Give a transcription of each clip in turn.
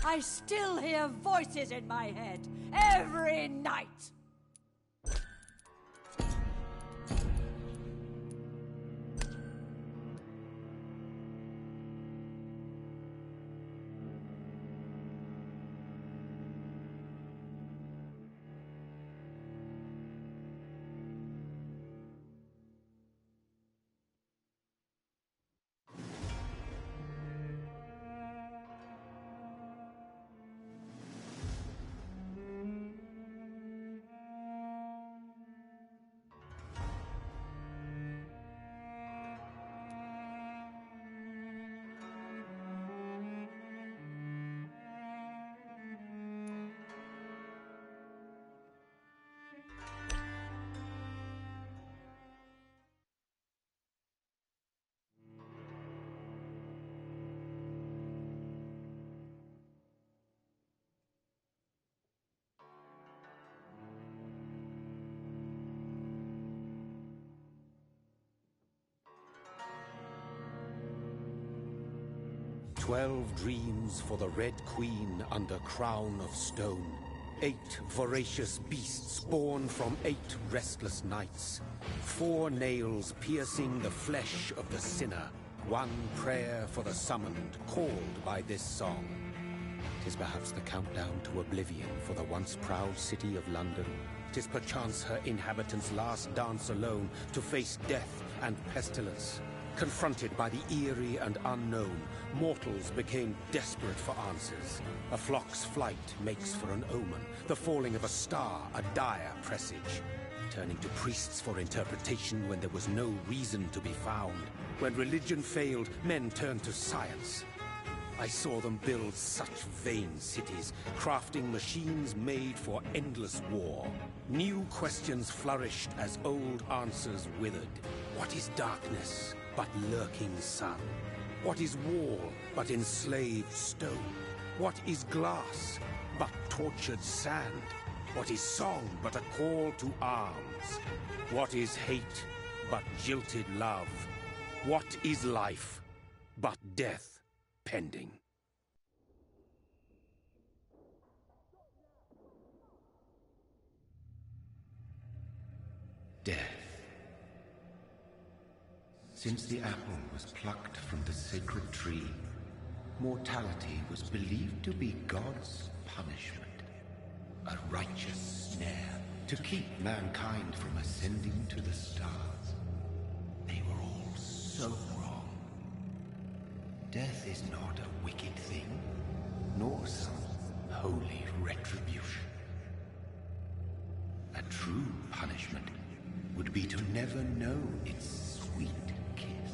I still hear voices in my head every night. 12 dreams for the Red Queen under crown of stone. 8 voracious beasts born from 8 restless nights. 4 nails piercing the flesh of the sinner. 1 prayer for the summoned, called by this song. 'Tis perhaps the countdown to oblivion for the once proud city of London. 'Tis perchance her inhabitants' last dance alone to face death and pestilence. Confronted by the eerie and unknown, mortals became desperate for answers. A flock's flight makes for an omen, the falling of a star a dire presage. Turning to priests for interpretation when there was no reason to be found. When religion failed, men turned to science. I saw them build such vain cities, crafting machines made for endless war. New questions flourished as old answers withered. What is darkness but lurking sun? What is wall but enslaved stone? What is glass but tortured sand? What is song but a call to arms? What is hate but jilted love? What is life but death pending? Death. Since the apple was plucked from the sacred tree, mortality was believed to be God's punishment. A righteous snare to keep mankind from ascending to the stars. They were all so wrong. Death is not a wicked thing, nor some holy retribution. A true punishment would be to never know its sweet kiss.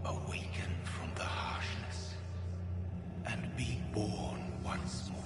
Awaken from the harshness and be born once more.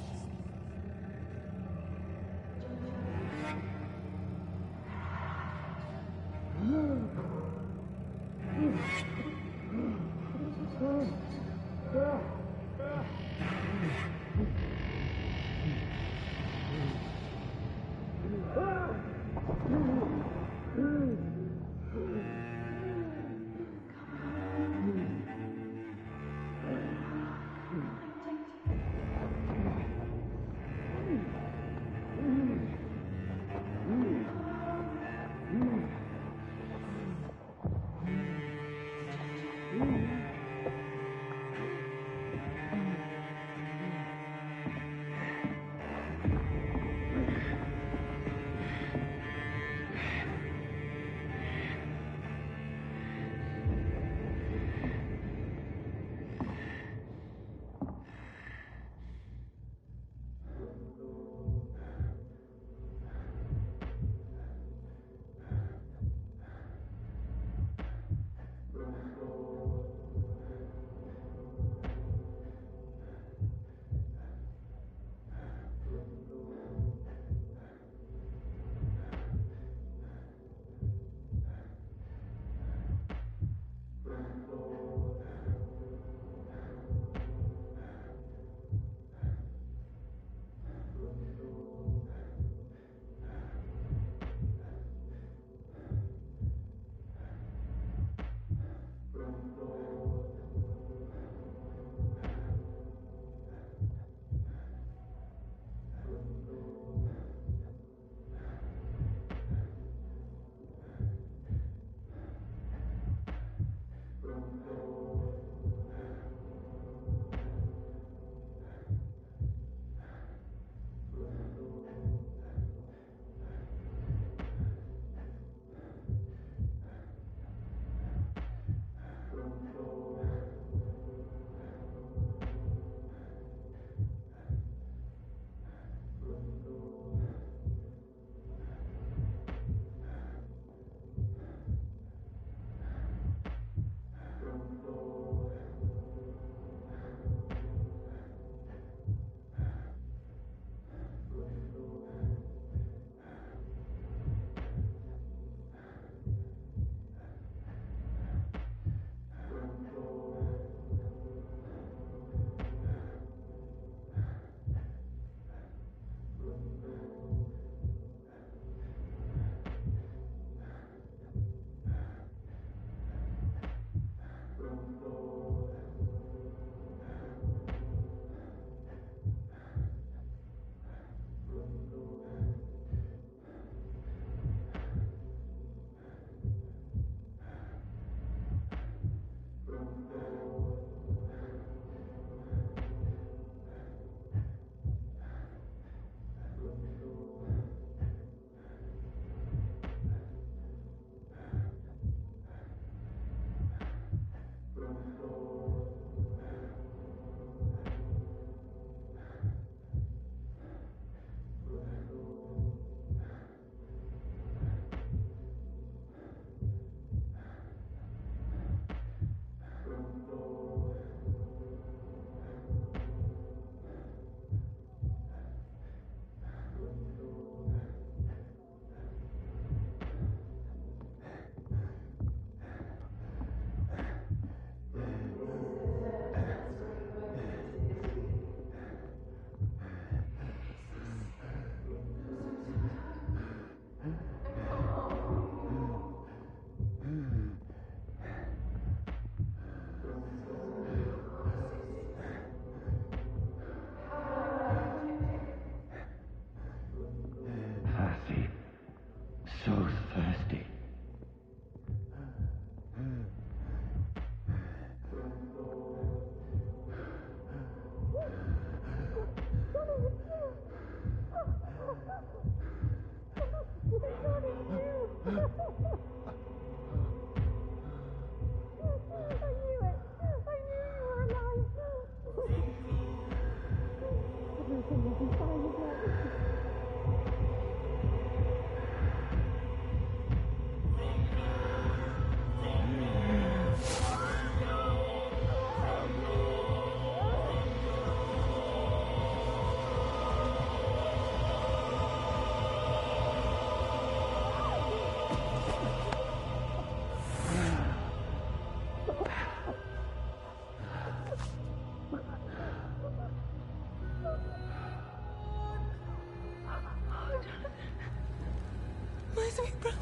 My sweet brother.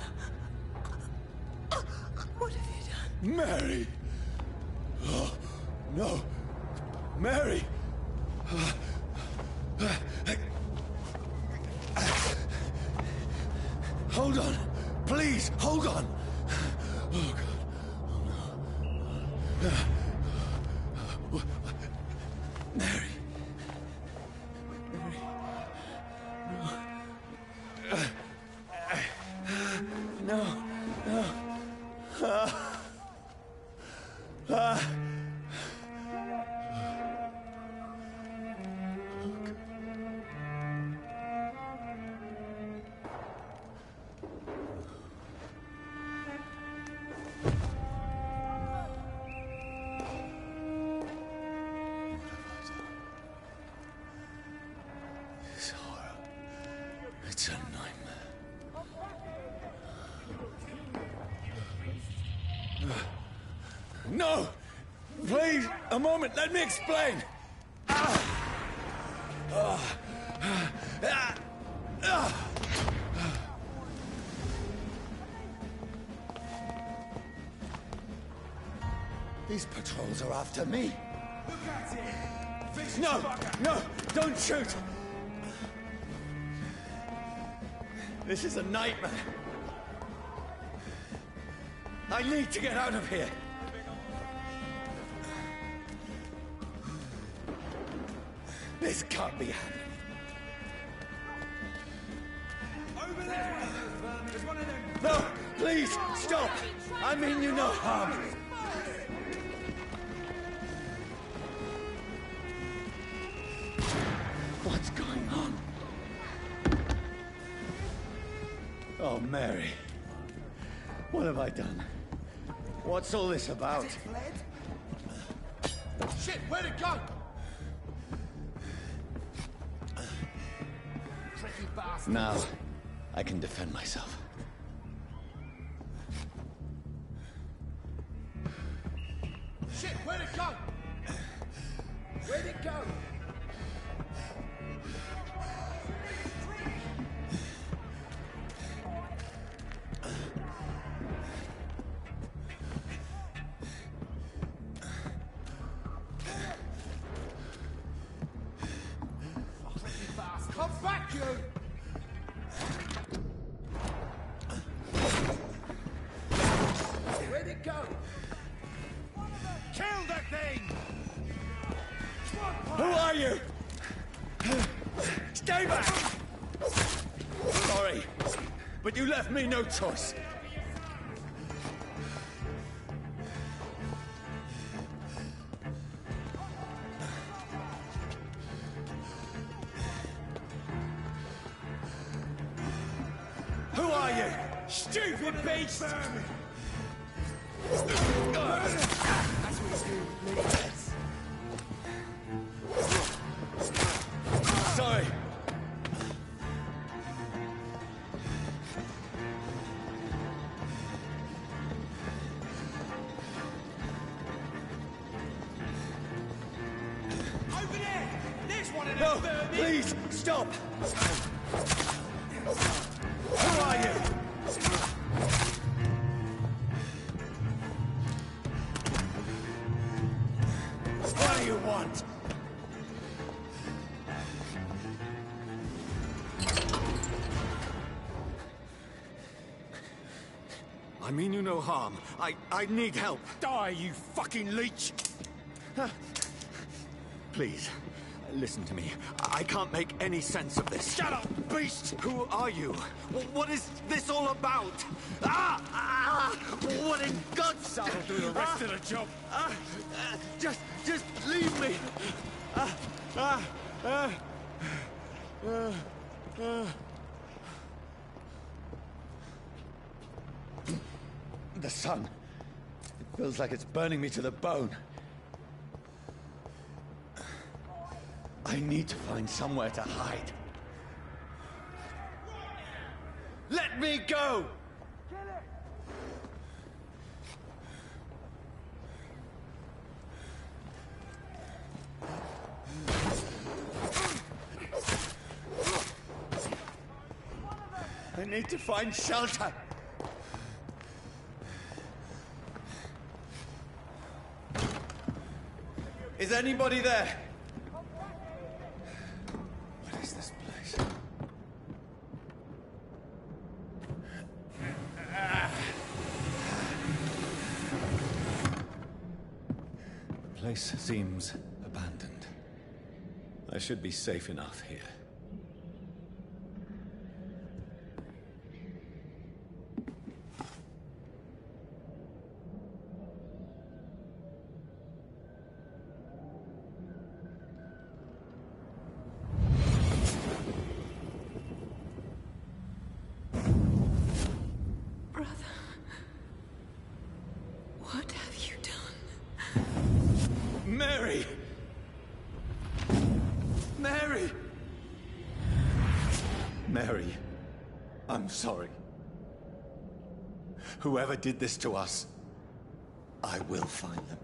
What have you done? Mary! Oh, no! Mary! Hold on! Please, hold on! Oh, God. Oh, no. Mary. No, no. This horror, it's a nightmare. No! Please, a moment, let me explain! These patrols are after me. No! No! Don't shoot! This is a nightmare. I need to get out of here. This can't be happening. Over there! There's one of them. No, please, stop! I mean you no harm. What's going on? Oh, Mary. What have I done? What's all this about? Shit, where'd it go? Tricky bastard. Now, I can defend myself. Shit, where'd it go? Where'd it go? Come back, you! Where'd it go? Kill that thing! Who are you? Stay back! Sorry, but you left me no choice. Who are you? Stupid beast! That's what he's doing. Sorry. Over there! There's one of them! No, please, stop! Who are you? What do you want? I mean you no harm. I need help. Die, you fucking leech! Please, Listen to me. I can't make any sense of this. Shut up, beast! Who are you? What is this all about? What in God's... That'll do the rest of the job. Just leave me. The sun. It feels like it's burning me to the bone. I need to find somewhere to hide. Let me go! I need to find shelter. Is anybody there? What is this place? The place seems abandoned. I should be safe enough here. What have you done? Mary! Mary! Mary, I'm sorry. Whoever did this to us, I will find them.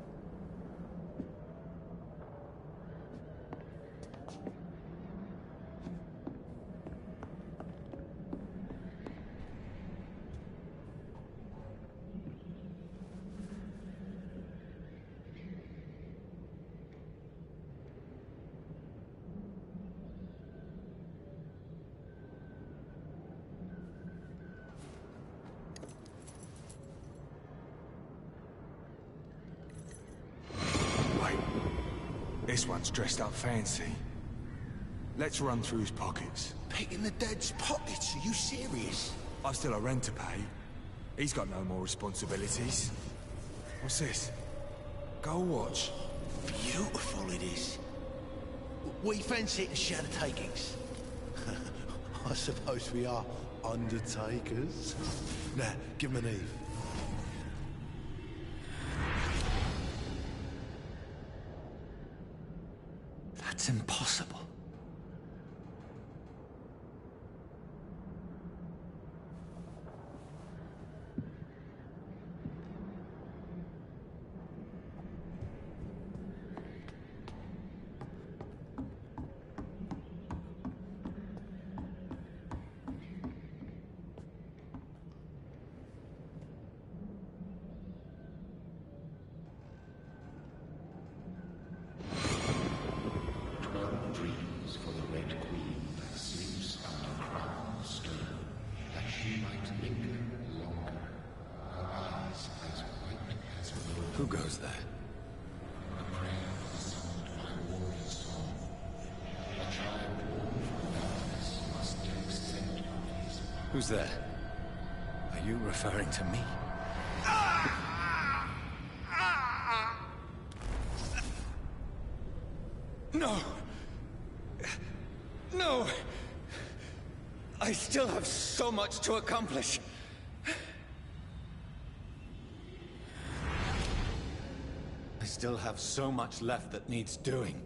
This one's dressed up fancy. Let's run through his pockets. Picking the dead's pockets? Are you serious? I've still a rent to pay. He's got no more responsibilities. What's this? Gold watch. Beautiful it is. We fancy it to share the takings. I suppose we are undertakers. Now, give him an Eve. That's impossible. Dreams for the Red Queen that sleeps under crown of stone, that she might linger longer, her eyes as white as wool. Who goes there? A prayer summoned by warrior song. A child born from darkness must take scent of his path. Who's there? Are you referring to me? No! No! I still have so much to accomplish. I still have so much left that needs doing.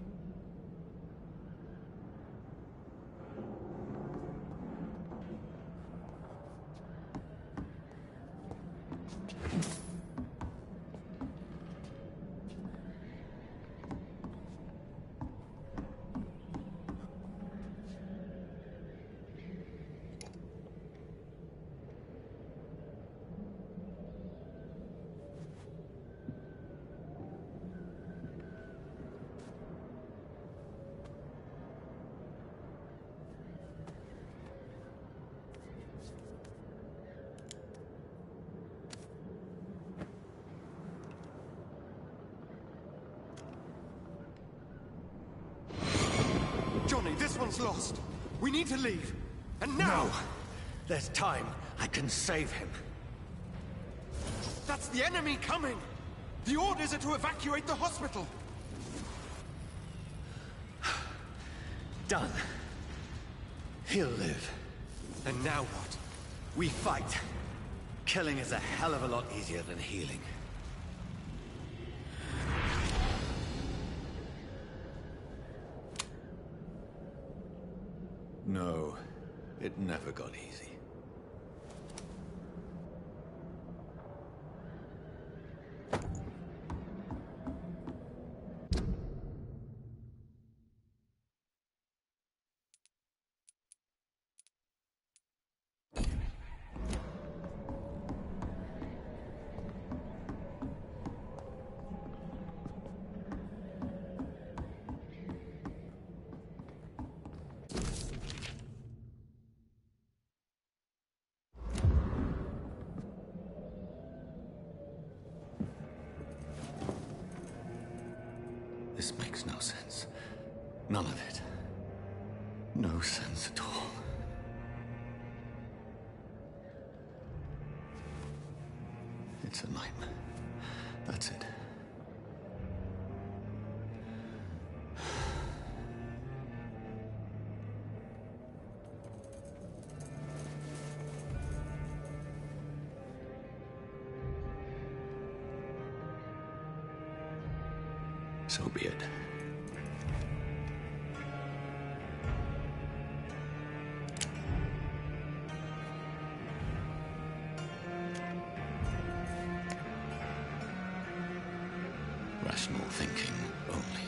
Everything's lost. We need to leave. And now! No! There's time. I can save him. That's the enemy coming! The orders are to evacuate the hospital! Done. He'll live. And now what? We fight. Killing is a hell of a lot easier than healing. No, it never got easy. This makes no sense. None of it. No sense at all. It's a nightmare. That's it. So be it. Rational thinking only.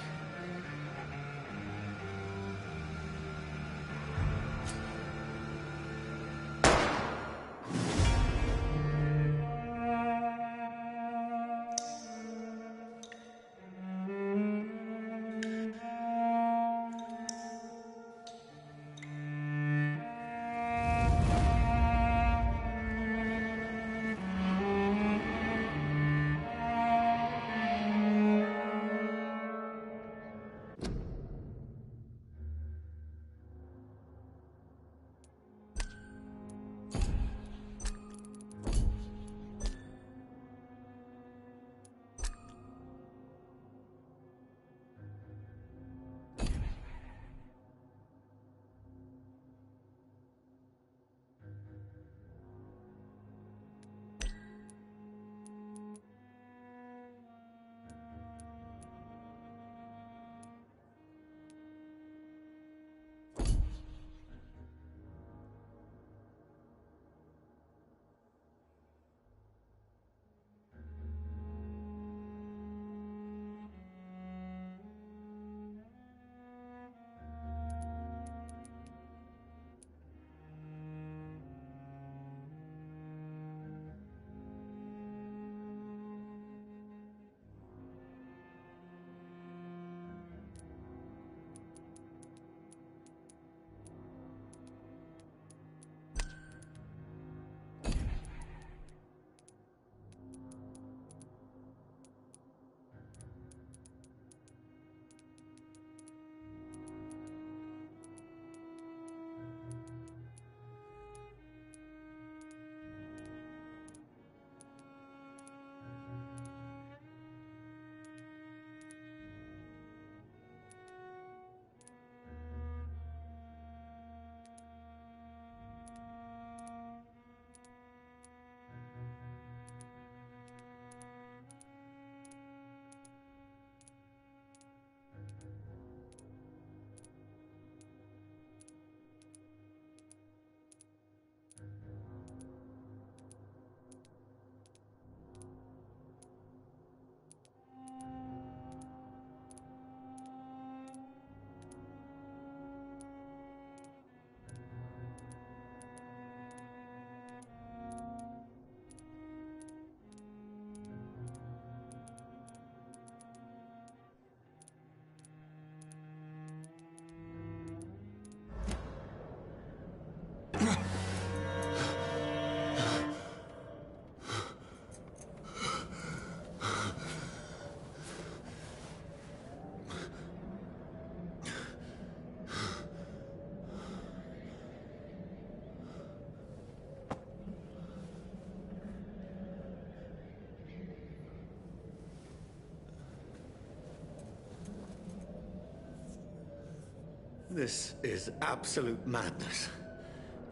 This is absolute madness.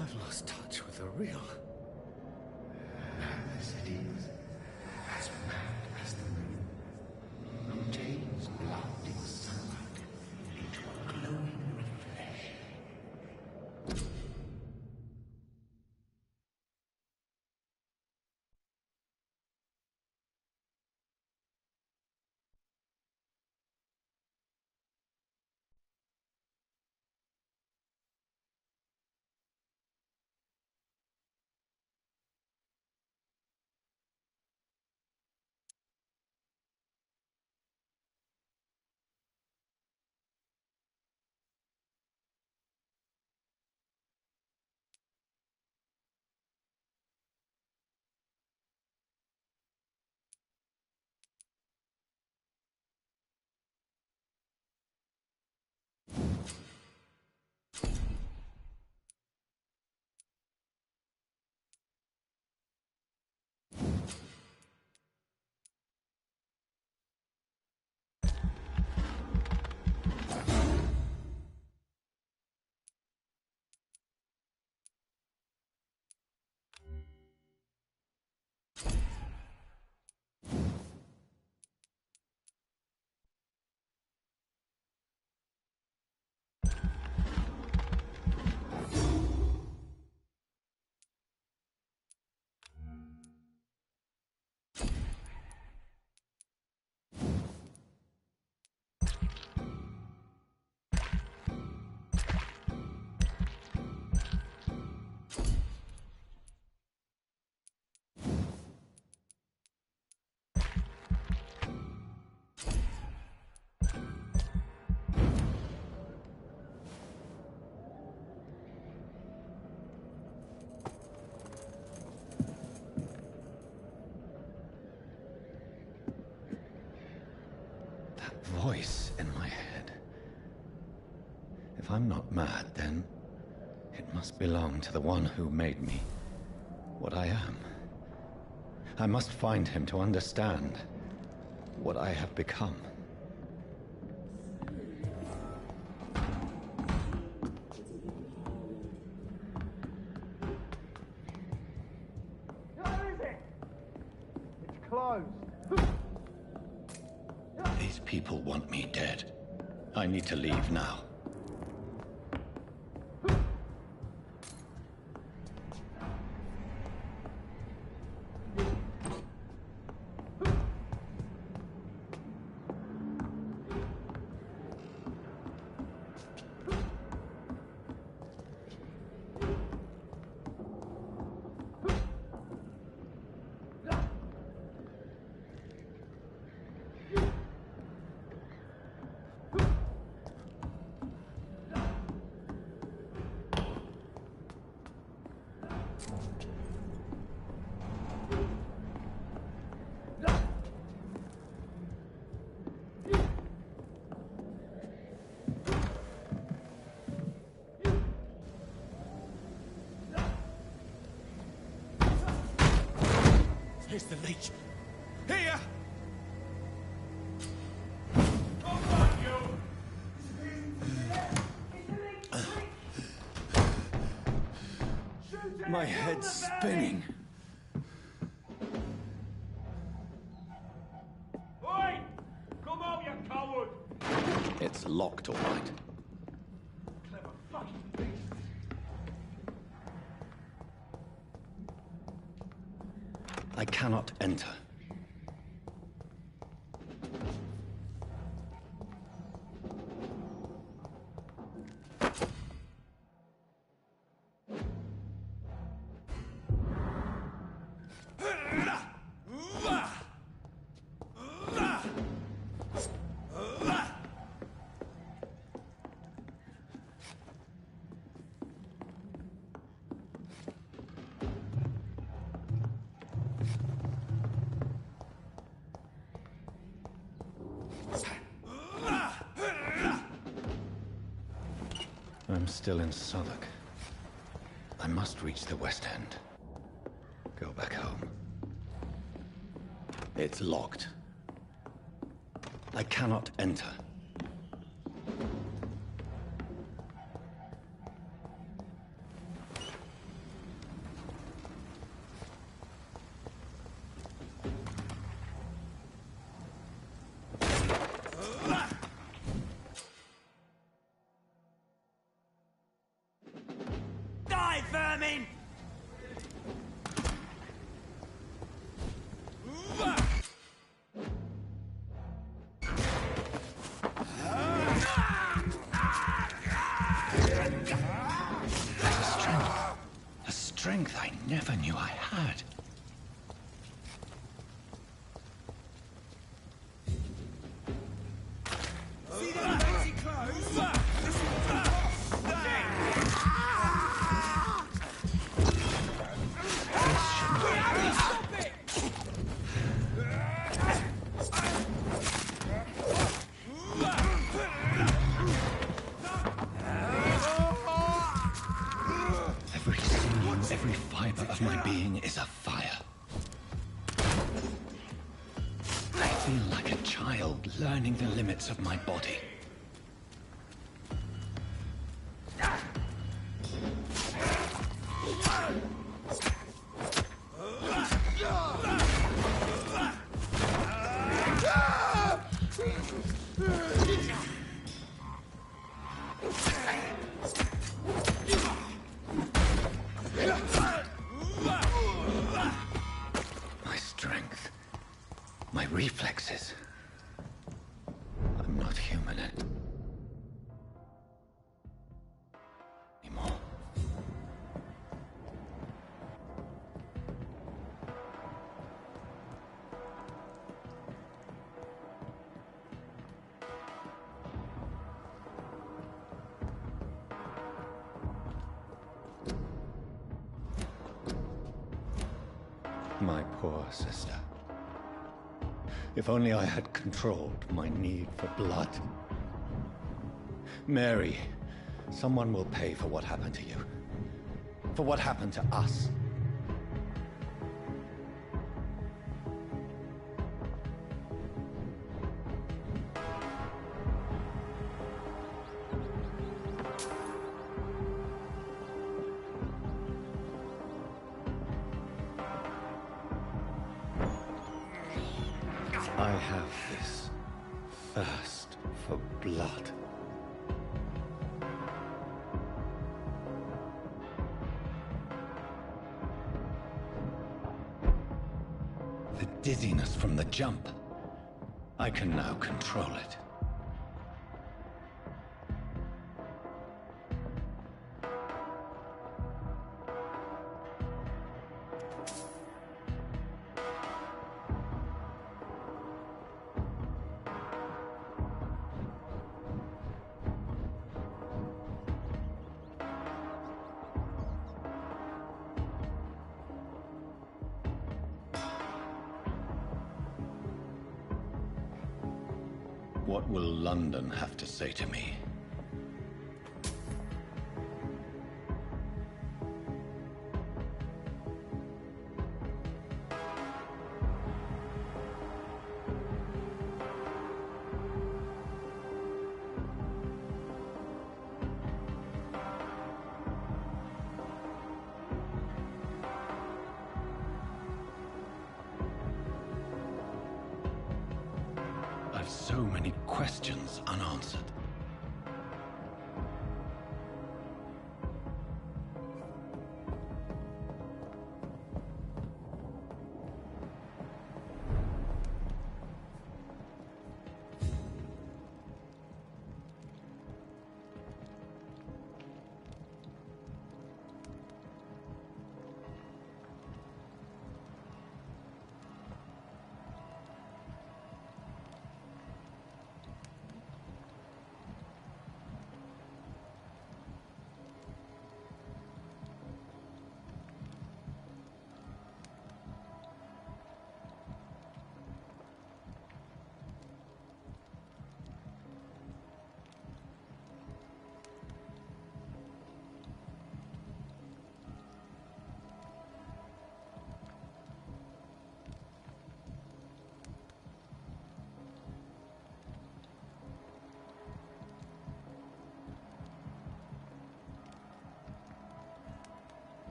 I've lost touch with the real. Madness it is. As mad as the moon. Obtains blinding sunlight into a glowing reflection. Voice in my head. If I'm not mad, then it must belong to the one who made me what I am. I must find him to understand what I have become. Where is it? It's closed. These people want me dead. I need to leave now. Here's the leech. Here! My head's spinning. Oi! Come out, you coward! It's locked, all right. Clever fucking beast. I cannot enter. I'm still in Southwark. I must reach the West End. Go back home. It's locked. I cannot enter. I knew I had. See that fancy clothes? This is Stop it! Every sinew, every fiber of my being is afire. I feel like a child learning the limits of my body. My strength, my reflexes. I'm not human anymore. My poor sister. If only I had controlled my need for blood. Mary, someone will pay for what happened to you. For what happened to us. I have this thirst for blood. The dizziness from the jump. I can now control it. What will London have to say to me? I've so many questions unanswered.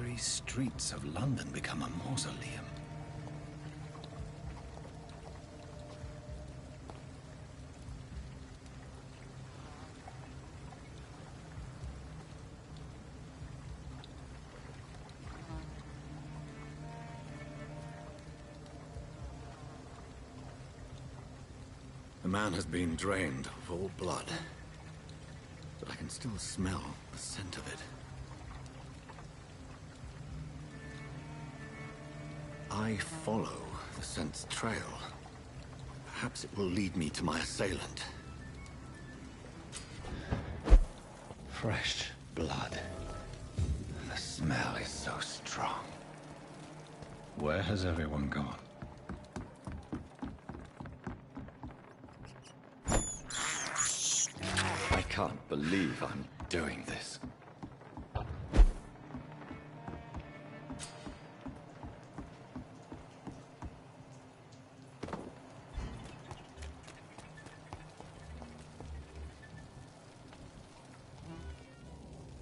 very streets of London become a mausoleum. The man has been drained of all blood, but I can still smell the scent of it. I follow the scent's trail. Perhaps it will lead me to my assailant. Fresh blood. The smell is so strong. Where has everyone gone? I can't believe I'm doing this.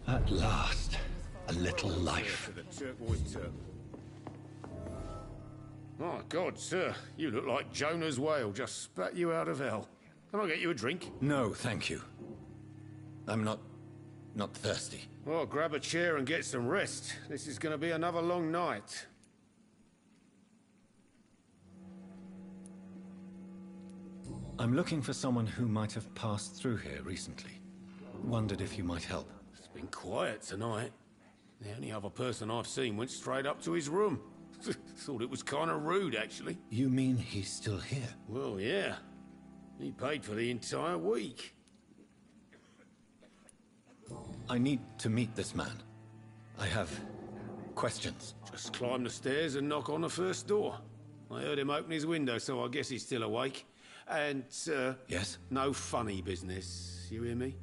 At last, a little life. My God, sir, you look like Jonah's whale just spat you out of hell. Can I get you a drink? No, thank you. I'm not thirsty. Well, grab a chair and get some rest. This is going to be another long night. I'm looking for someone who might have passed through here recently. Wondered if you might help. It's been quiet tonight. The only other person I've seen went straight up to his room. Thought it was kind of rude, actually. You mean he's still here? Well, yeah. He paid for the entire week. I need to meet this man. I have questions. Just climb the stairs and knock on the first door. I heard him open his window, so I guess he's still awake. And, Yes? no funny business. You hear me?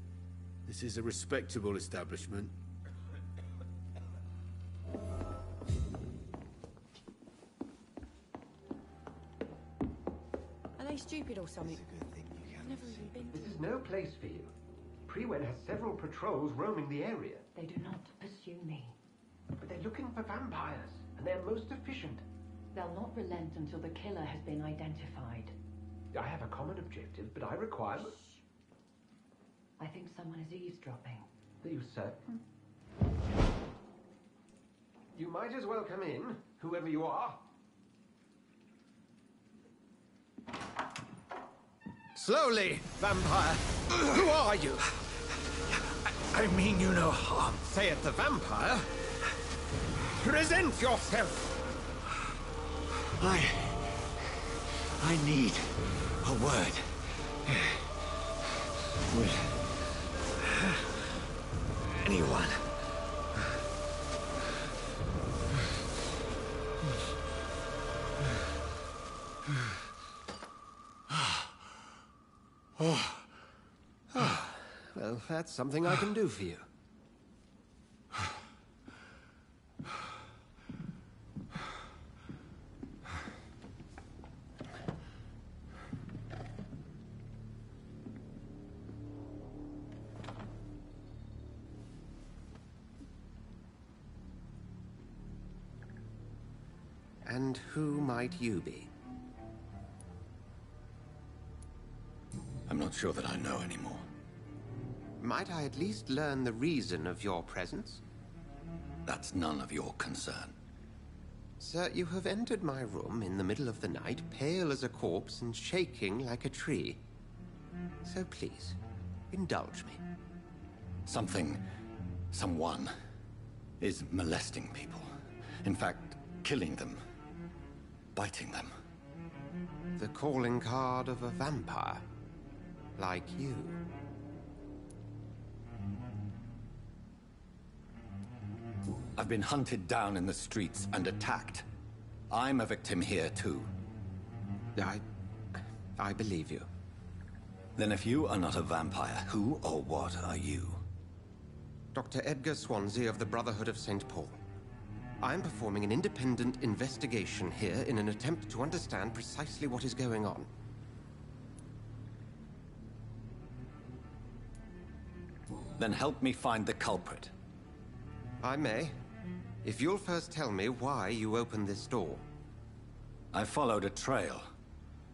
This is a respectable establishment. Are they stupid or something? I've never even been to This is no place for you. Prewen has several patrols roaming the area. They do not pursue me. But they're looking for vampires, and they're most efficient. They'll not relent until the killer has been identified. I have a common objective, but I require... I think someone is eavesdropping. Are you certain? You might as well come in, whoever you are. Slowly, vampire. Who are you? I mean you no harm. Say it, the vampire. Present yourself. I need a word. With anyone. Well, that's something I can do for you. And who might you be? I'm not sure that I know anymore. Might I at least learn the reason of your presence? That's none of your concern. Sir, you have entered my room in the middle of the night, pale as a corpse and shaking like a tree. So please, indulge me. Someone is molesting people. In fact, killing them. Biting them. The calling card of a vampire. Like you. I've been hunted down in the streets and attacked. I'm a victim here, too. I believe you. Then if you are not a vampire, who or what are you? Dr. Edgar Swansea of the Brotherhood of St. Paul. I'm performing an independent investigation here in an attempt to understand precisely what is going on. Then help me find the culprit. I may, If you'll first tell me why you opened this door. I followed a trail.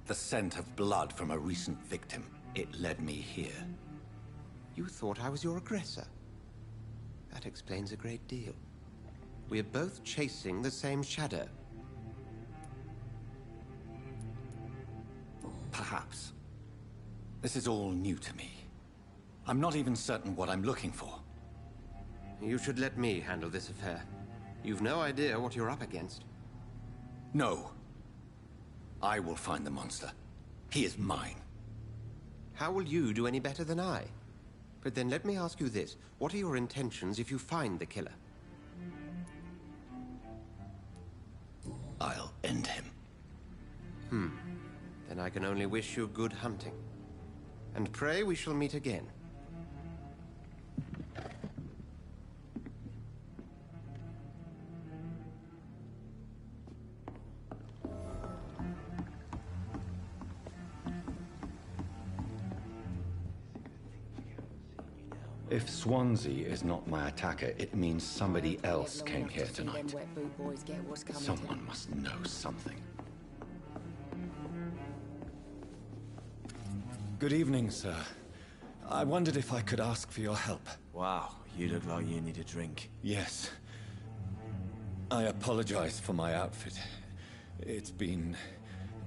The scent of blood from a recent victim. It led me here. You thought I was your aggressor. That explains a great deal. We're both chasing the same shadow. Perhaps. This is all new to me. I'm not even certain what I'm looking for. You should let me handle this affair. You've no idea what you're up against. No. I will find the monster. He is mine. How will you do any better than I? But then let me ask you this. What are your intentions if you find the killer? I'll end him. Then I can only wish you good hunting. And pray we shall meet again. If Swansea is not my attacker, it means somebody else came here tonight. Someone must know something. Good evening, sir. I wondered if I could ask for your help. Wow, you look like you need a drink. Yes. I apologize for my outfit. It's been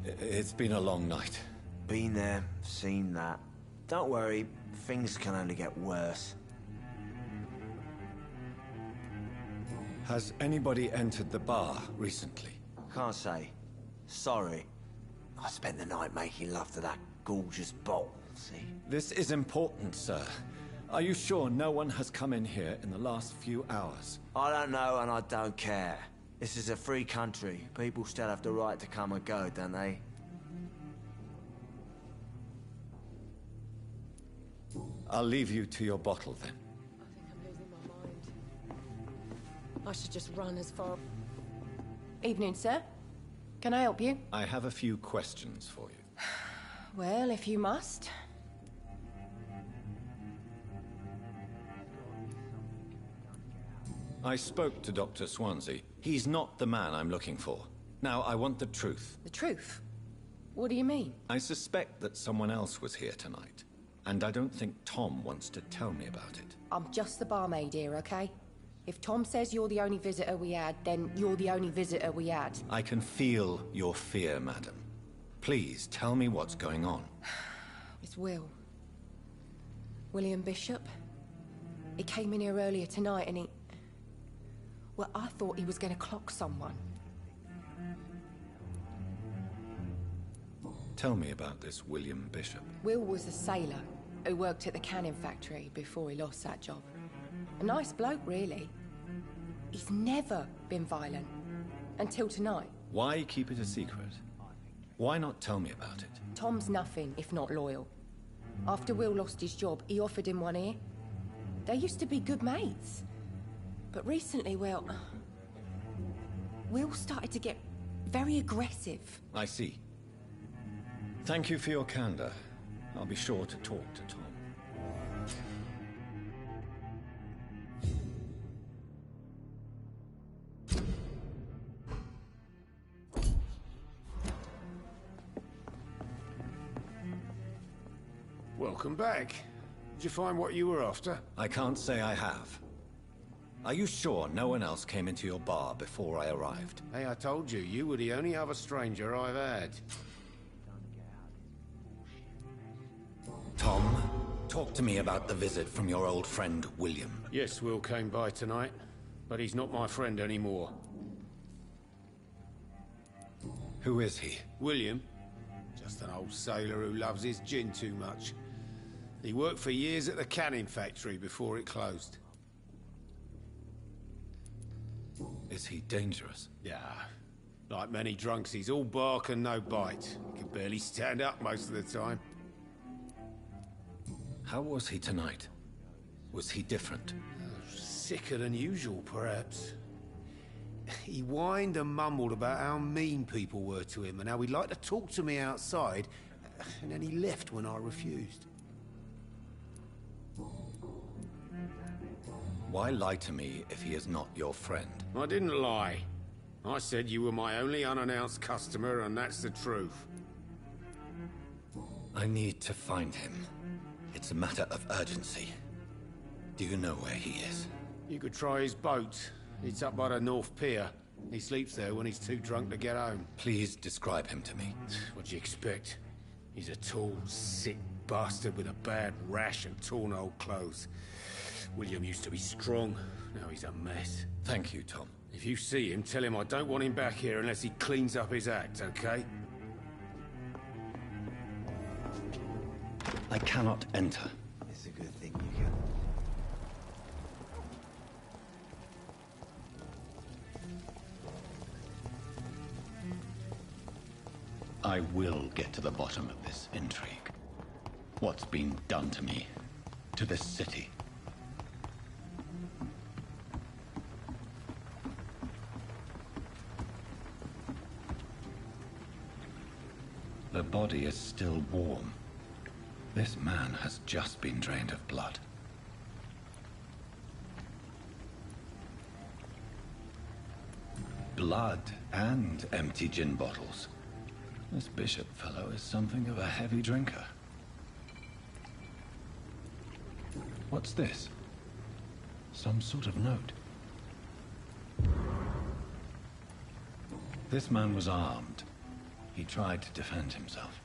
a long night. Been there, seen that. Don't worry, things can only get worse. Has anybody entered the bar recently? Can't say. Sorry. I spent the night making love to that gorgeous bottle, see? This is important, sir. Are you sure no one has come in here in the last few hours? I don't know and I don't care. This is a free country. People still have the right to come and go, don't they? I'll leave you to your bottle, then. I think I'm losing my mind. I should just run as far... Evening, sir. Can I help you? I have a few questions for you. Well, if you must. I spoke to Dr. Swansea. He's not the man I'm looking for. Now, I want the truth. The truth? What do you mean? I suspect that someone else was here tonight. And I don't think Tom wants to tell me about it. I'm just the barmaid here, okay? If Tom says you're the only visitor we had, then you're the only visitor we had. I can feel your fear, madam. Please, tell me what's going on. It's Will. William Bishop. He came in here earlier tonight and he... Well, I thought he was going to clock someone. Tell me about this William Bishop. Will was a sailor who worked at the canning factory before he lost that job. A nice bloke, really. He's never been violent. Until tonight. Why keep it a secret? Why not tell me about it? Tom's nothing if not loyal. After Will lost his job, he offered him one ear. They used to be good mates. But recently, well... Will started to get very aggressive. I see. Thank you for your candor. I'll be sure to talk to Tom. Welcome back. Did you find what you were after? I can't say I have. Are you sure no one else came into your bar before I arrived? Hey, I told you, you were the only other stranger I've had. Tom, talk to me about the visit from your old friend, William. Yes, Will came by tonight, but he's not my friend anymore. Who is he? William? Just an old sailor who loves his gin too much. He worked for years at the canning factory before it closed. Is he dangerous? Yeah. Like many drunks, he's all bark and no bite. He can barely stand up most of the time. How was he tonight? Was he different? Sicker than usual, perhaps. He whined and mumbled about how mean people were to him and how he'd like to talk to me outside, and then he left when I refused. Why lie to me if he is not your friend? I didn't lie. I said you were my only unannounced customer, and that's the truth. I need to find him. It's a matter of urgency. Do you know where he is? You could try his boat. It's up by the North Pier. He sleeps there when he's too drunk to get home. Please describe him to me. What do you expect? He's a tall, sick bastard with a bad rash and torn old clothes. William used to be strong. Now he's a mess. Thank you, Tom. If you see him, tell him I don't want him back here unless he cleans up his act, okay? I cannot enter. It's a good thing you can. I will get to the bottom of this intrigue. What's been done to me? To this city? The body is still warm. This man has just been drained of blood. Blood and empty gin bottles. This bishop fellow is something of a heavy drinker. What's this? Some sort of note. This man was armed. He tried to defend himself.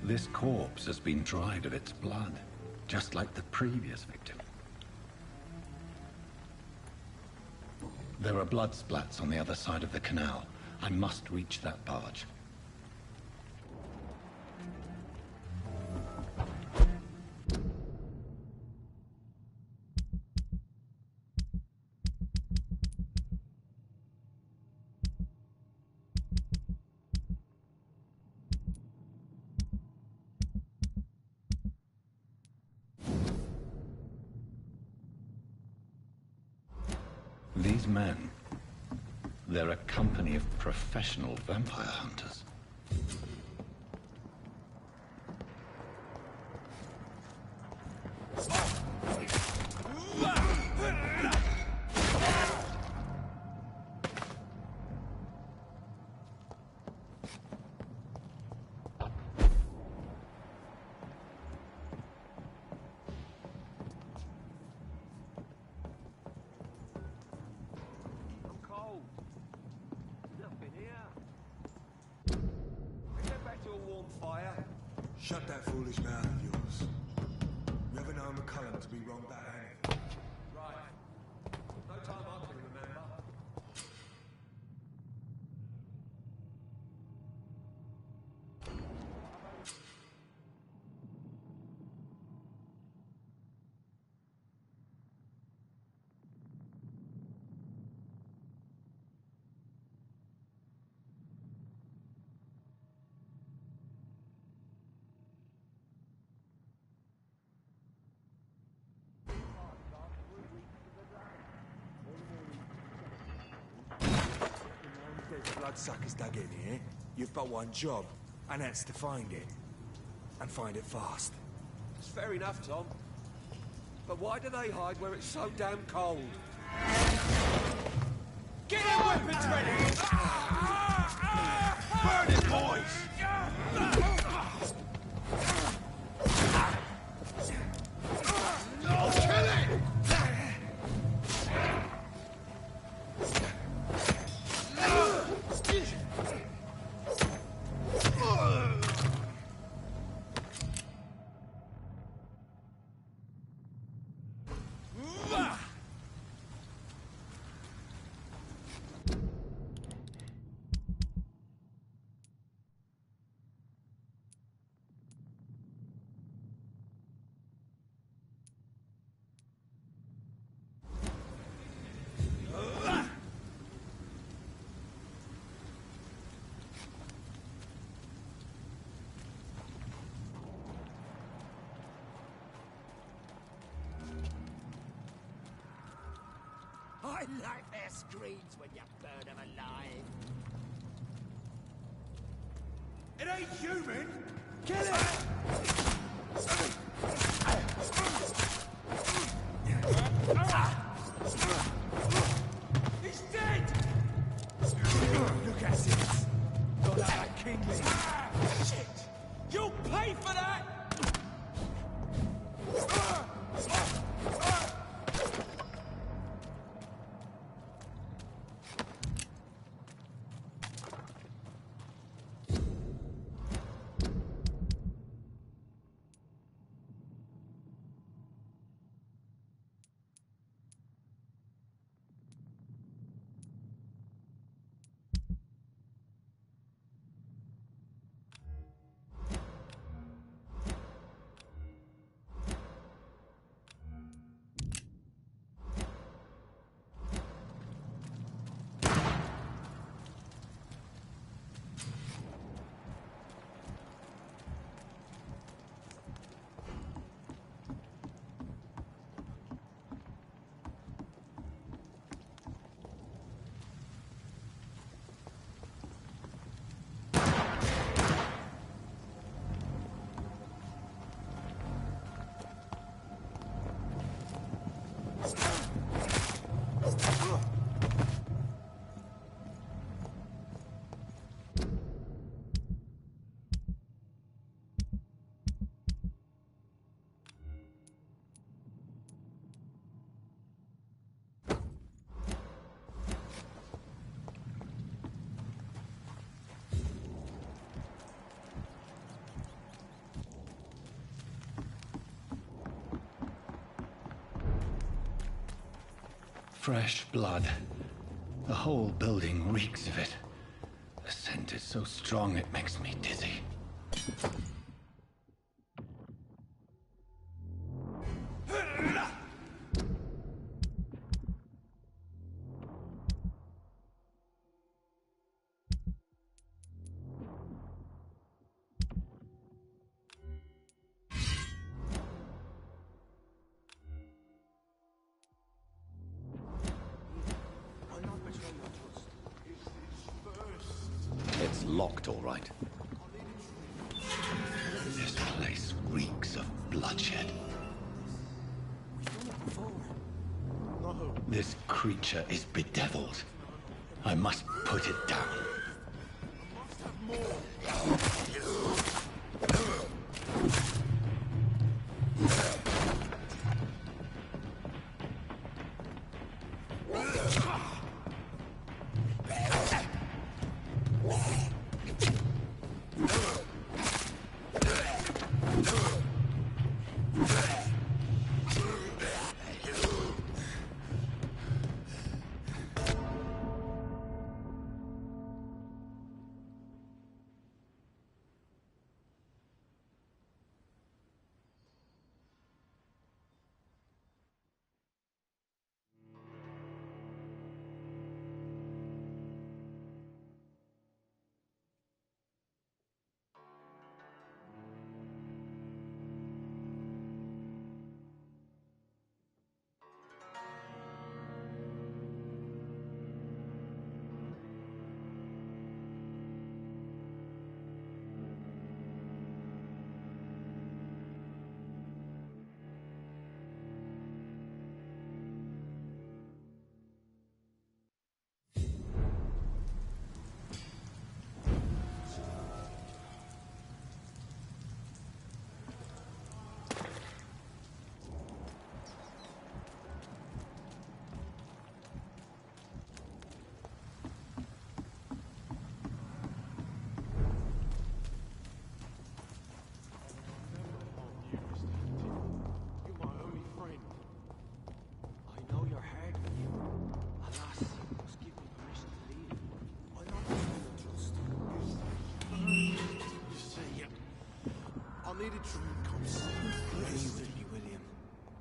This corpse has been dried of its blood, just like the previous victim. There are blood splats on the other side of the canal. I must reach that barge. These men, they're a company of professional vampire hunters. Shut that foolish mouth of yours. You ever known McCullum to be wrong about anything? Right. No time I can remember. Bloodsuckers dug in here. You've but one job, and that's to find it. And find it fast. It's fair enough, Tom. But why do they hide where it's so damn cold? Get your weapons ready! Burn it, boys! Kill it! I like their screams when you burn them alive. It ain't human! Kill it! Fresh blood. The whole building reeks of it. The scent is so strong it makes me dizzy. It's locked, all right. This place reeks of bloodshed. This creature is bedeviled. I must put it down. William.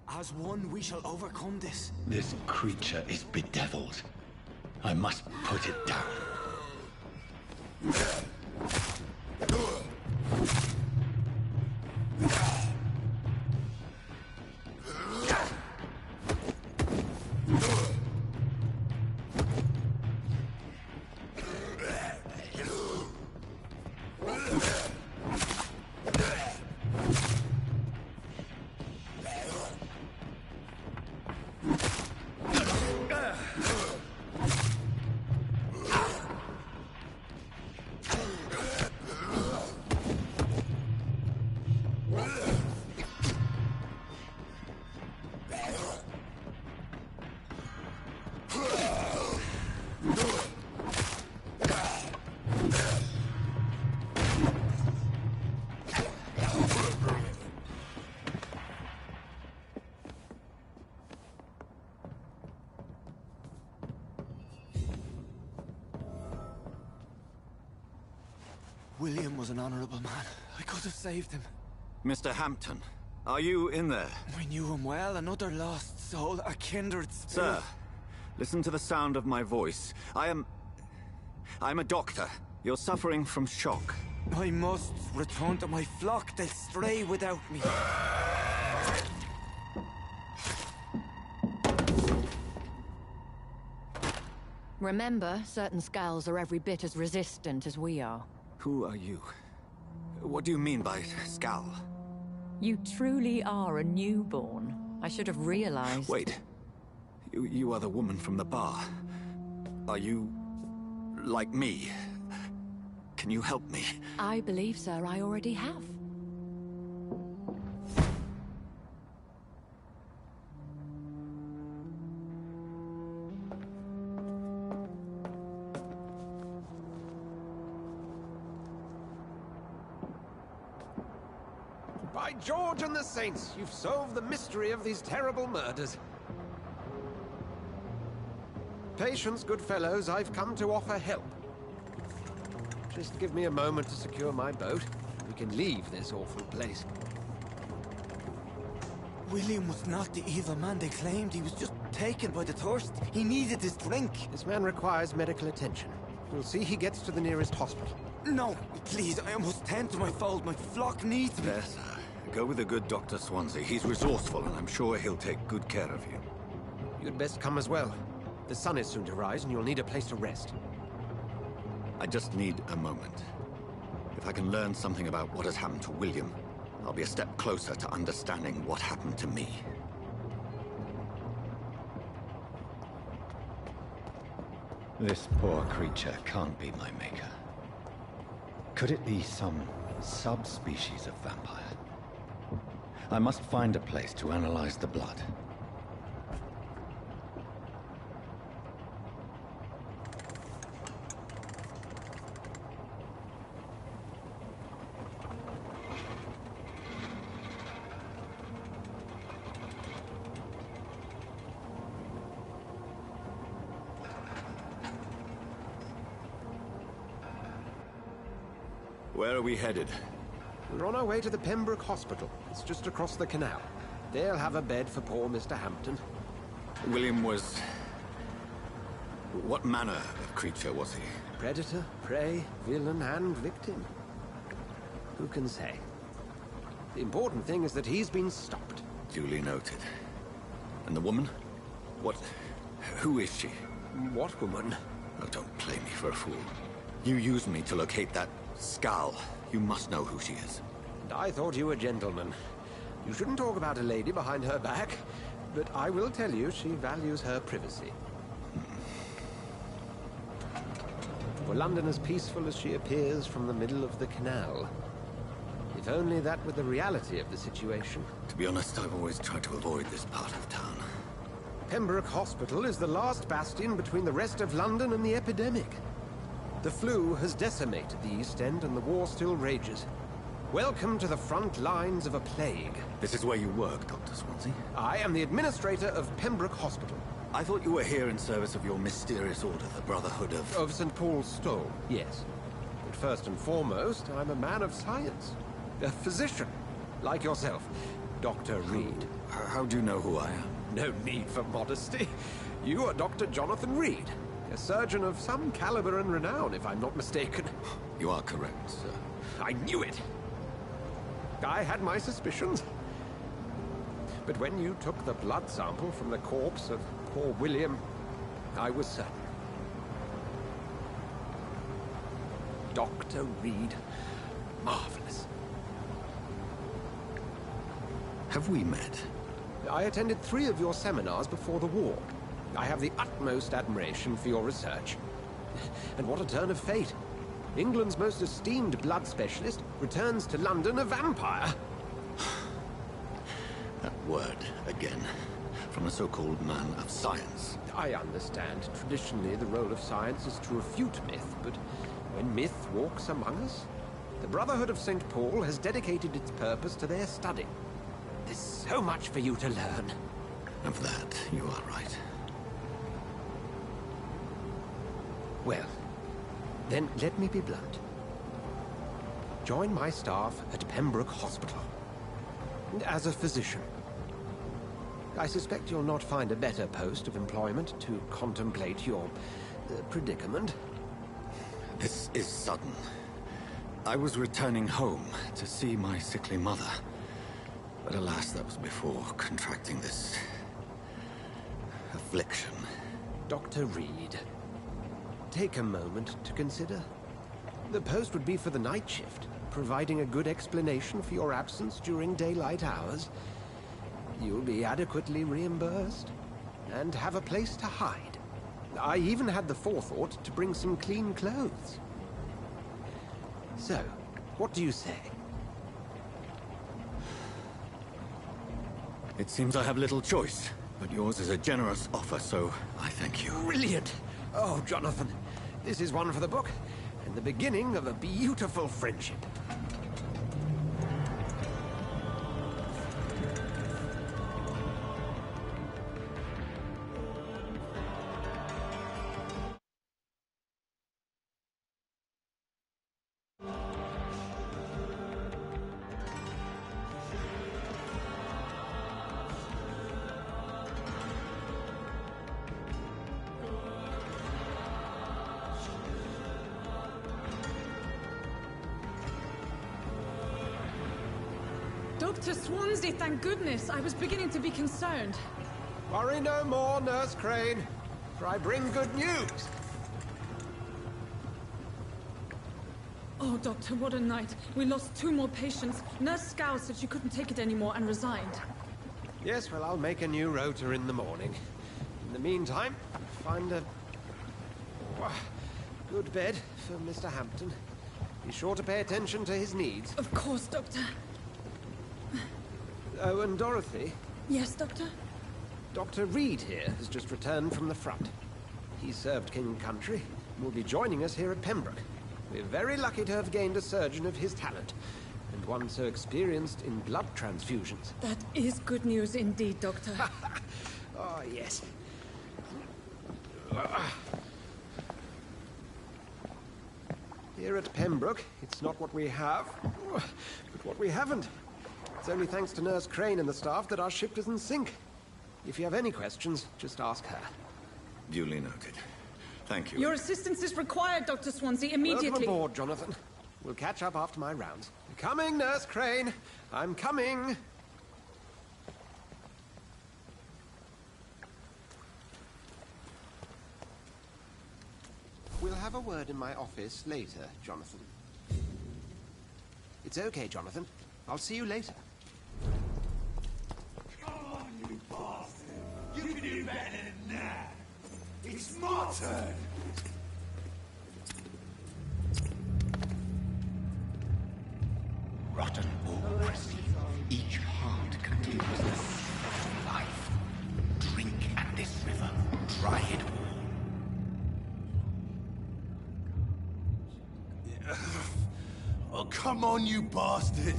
As one, we shall overcome this. This creature is bedeviled. I must put it down. William was an honorable man. I could have saved him. Mr. Hampton, are you in there? I knew him well, another lost soul, a kindred spirit. Sir, listen to the sound of my voice. I'm a doctor. You're suffering from shock. I must return to my flock. They'll stray without me. Remember, certain skulls are every bit as resistant as we are. Who are you? What do you mean by Skal? You truly are a newborn. I should have realized. Wait. You are the woman from the bar. Are you... like me? Can you help me? I believe, sir, I already have. By George and the Saints, you've solved the mystery of these terrible murders. Patience, good fellows, I've come to offer help. Just give me a moment to secure my boat. We can leave this awful place. William was not the evil man they claimed. He was just taken by the thirst. He needed his drink. This man requires medical attention. We'll see he gets to the nearest hospital. No, please, I must tend to my fold. My flock needs me. Yes, go with the good Dr. Swansea. He's resourceful, and I'm sure he'll take good care of you. You'd best come as well. The sun is soon to rise, and you'll need a place to rest. I just need a moment. If I can learn something about what has happened to William, I'll be a step closer to understanding what happened to me. This poor creature can't be my maker. Could it be some subspecies of vampire? I must find a place to analyze the blood. Where are we headed? We're on our way to the Pembroke Hospital. It's just across the canal. They'll have a bed for poor Mr. Hampton. William was... what manner of creature was he? Predator, prey, villain, and victim. Who can say? The important thing is that he's been stopped. Duly noted. And the woman? What... who is she? What woman? Oh, don't play me for a fool. You used me to locate that skull. You must know who she is. And I thought you a gentleman. You shouldn't talk about a lady behind her back, but I will tell you she values her privacy. For London as peaceful as she appears from the middle of the canal. If only that were the reality of the situation. To be honest, I've always tried to avoid this part of town. Pembroke Hospital is the last bastion between the rest of London and the epidemic. The flu has decimated the East End and the war still rages. Welcome to the front lines of a plague. This is where you work, Dr. Swansea? I am the administrator of Pembroke Hospital. I thought you were here in service of your mysterious order, the Brotherhood of... Of St. Paul's Stole, yes. But first and foremost, I'm a man of science. A physician, like yourself, Dr. Reed. How do you know who I am? No need for modesty. You are Dr. Jonathan Reed. A surgeon of some caliber and renown, if I'm not mistaken. You are correct, sir. I knew it! I had my suspicions. But when you took the blood sample from the corpse of poor William, I was certain. Dr. Reed. Marvelous. Have we met? I attended 3 of your seminars before the war. I have the utmost admiration for your research. And what a turn of fate. England's most esteemed blood specialist returns to London a vampire. That word, again. From a so-called man of science. I understand. Traditionally, the role of science is to refute myth, but when myth walks among us, the Brotherhood of St. Paul has dedicated its purpose to their study. There's so much for you to learn. Of that, you are right. Well, then let me be blunt. Join my staff at Pembroke Hospital. As a physician. I suspect you'll not find a better post of employment to contemplate your predicament. This is sudden. I was returning home to see my sickly mother. But alas, that was before contracting this... affliction. Dr. Reed, take a moment to consider. The post would be for the night shift, providing a good explanation for your absence during daylight hours. You'll be adequately reimbursed, and have a place to hide. I even had the forethought to bring some clean clothes. So, what do you say? It seems I have little choice, but yours is a generous offer, so I thank you. Brilliant! Oh, Jonathan, this is one for the book, and the beginning of a beautiful friendship. Dr. Swansea, thank goodness. I was beginning to be concerned. Worry no more, Nurse Crane, for I bring good news. Oh, Doctor, what a night. We lost 2 more patients. Nurse Scow said she couldn't take it anymore and resigned. Yes, well, I'll make a new rota in the morning. In the meantime, find a good bed for Mr. Hampton. Be sure to pay attention to his needs. Of course, Doctor. Oh, and Dorothy? Yes, Doctor? Dr. Reed here has just returned from the front. He served King and Country and will be joining us here at Pembroke. We're very lucky to have gained a surgeon of his talent, and one so experienced in blood transfusions. That is good news indeed, Doctor. Oh, yes. Here at Pembroke, it's not what we have, but what we haven't. It's only thanks to Nurse Crane and the staff that our ship doesn't sink. If you have any questions, just ask her. Duly noted. Thank you. Your assistance is required, Dr. Swansea, immediately. Welcome aboard, Jonathan. We'll catch up after my rounds. Coming, Nurse Crane. I'm coming. We'll have a word in my office later, Jonathan. It's okay, Jonathan. I'll see you later. Come on, you bastard! You can do better than that! It's my turn! Rotten bureaucracy. Each heart contains the seed of life. Drink at this river. Try it all. Oh, come on, you bastard!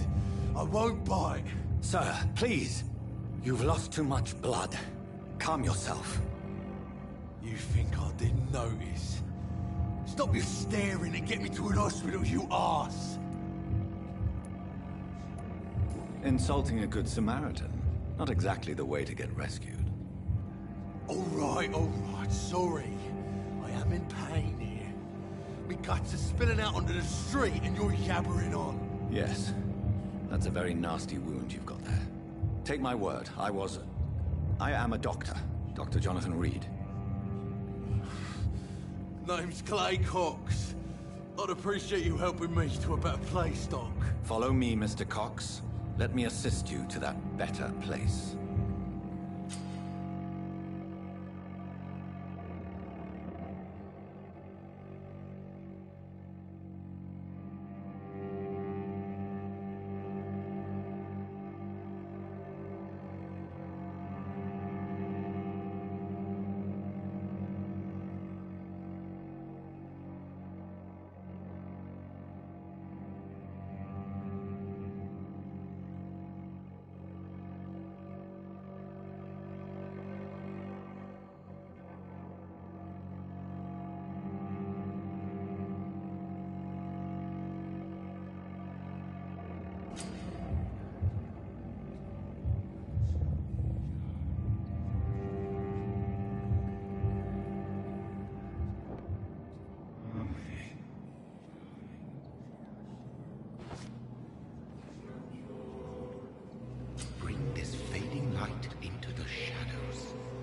I won't bite. Sir, please. You've lost too much blood. Calm yourself. You think I didn't notice? Stop your staring and get me to an hospital, you arse! Insulting a good Samaritan. Not exactly the way to get rescued. All right, sorry. I am in pain here. Me guts are spilling out onto the street and you're yabbering on. Yes. That's a very nasty wound you've got there. Take my word, I am a doctor. Dr. Jonathan Reed. Name's Clay Cox. I'd appreciate you helping me to a better place, Doc. Follow me, Mr. Cox. Let me assist you to that better place.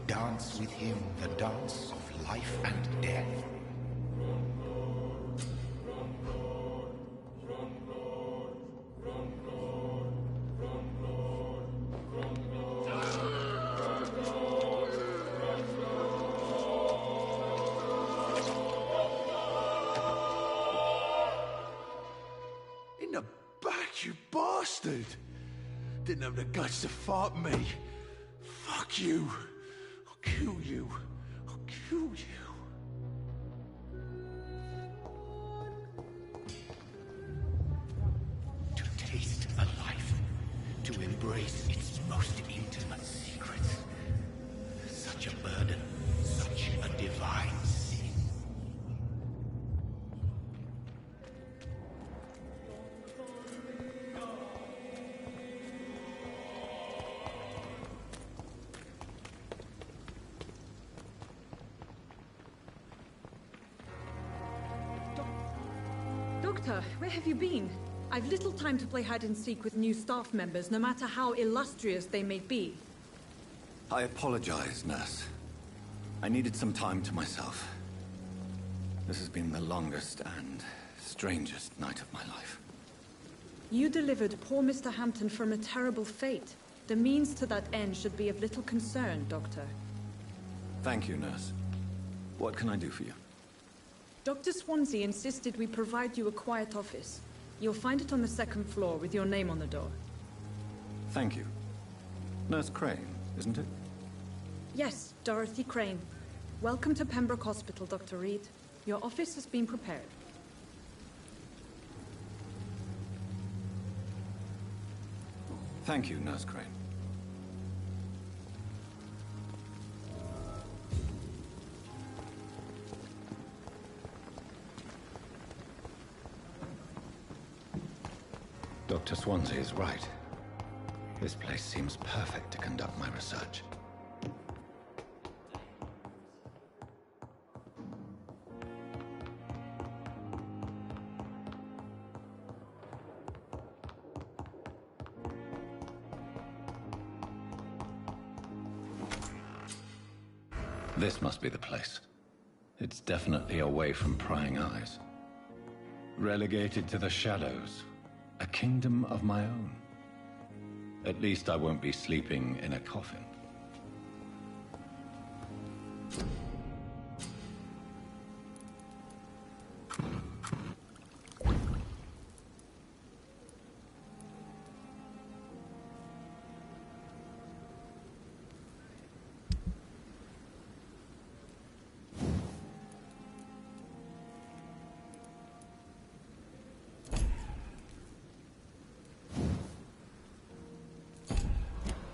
Dance with him the dance of life and death. In the back, you bastard! Didn't have the guts to fight me. Fuck you. I'll kill you. I'll kill you. To taste a life, to embrace its most intimate secrets. Such a burden, such a divine sin. Doctor, where have you been? I've little time to play hide and seek with new staff members, no matter how illustrious they may be. I apologize, nurse. I needed some time to myself. This has been the longest and strangest night of my life. You delivered poor Mr. Hampton from a terrible fate. The means to that end should be of little concern, Doctor. Thank you, nurse. What can I do for you? Dr. Swansea insisted we provide you a quiet office. You'll find it on the second floor with your name on the door. Thank you. Nurse Crane, isn't it? Yes, Dorothy Crane. Welcome to Pembroke Hospital, Dr. Reed. Your office has been prepared. Thank you, Nurse Crane. Dr. Swansea is right. This place seems perfect to conduct my research. This must be the place. It's definitely away from prying eyes. Relegated to the shadows. A kingdom of my own. At least I won't be sleeping in a coffin.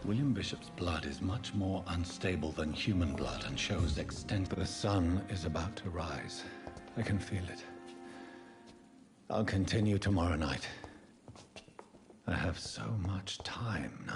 William Bishop's blood is much more unstable than human blood and shows extent. The sun is about to rise. I can feel it. I'll continue tomorrow night. I have so much time now.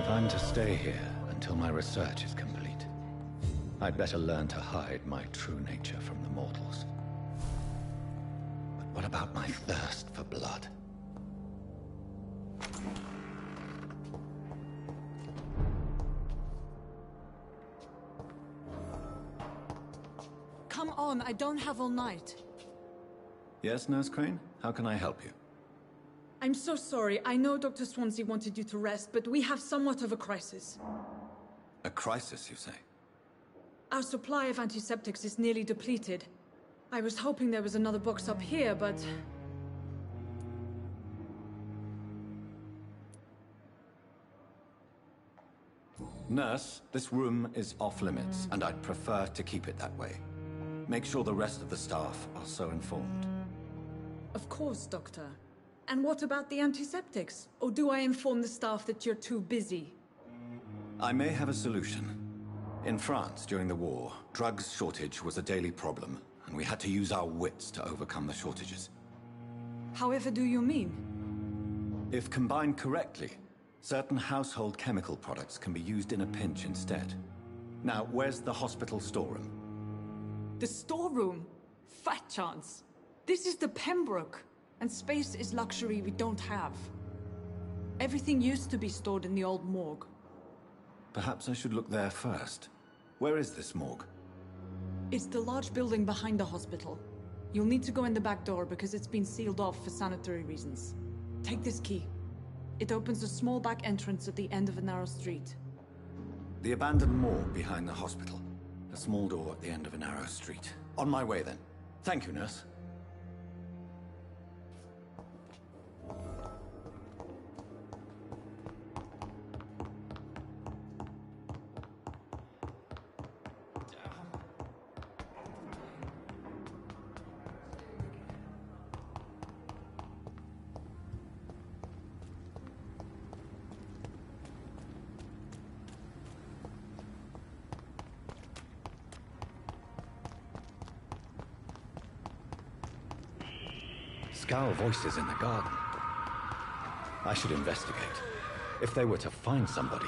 I'm to stay here until my research is complete. I'd better learn to hide my true nature from the mortals. But what about my thirst for blood? Come on, I don't have all night. Yes, Nurse Crane? How can I help you? I'm so sorry. I know Dr. Swansea wanted you to rest, but we have somewhat of a crisis. A crisis, you say? Our supply of antiseptics is nearly depleted. I was hoping there was another box up here, but... Nurse, this room is off limits, and I'd prefer to keep it that way. Make sure the rest of the staff are so informed. Of course, Doctor. And what about the antiseptics? Or do I inform the staff that you're too busy? I may have a solution. In France, during the war, drugs shortage was a daily problem, and we had to use our wits to overcome the shortages. However do you mean? If combined correctly, certain household chemical products can be used in a pinch instead. Now, where's the hospital storeroom? The storeroom? Fat chance. This is the Pembroke, and space is luxury we don't have. Everything used to be stored in the old morgue. Perhaps I should look there first. Where is this morgue? It's the large building behind the hospital. You'll need to go in the back door because it's been sealed off for sanitary reasons. Take this key. It opens a small back entrance at the end of a narrow street. The abandoned morgue behind the hospital. A small door at the end of a narrow street. On my way then. Thank you, nurse. Scowl voices in the garden. I should investigate. If they were to find somebody...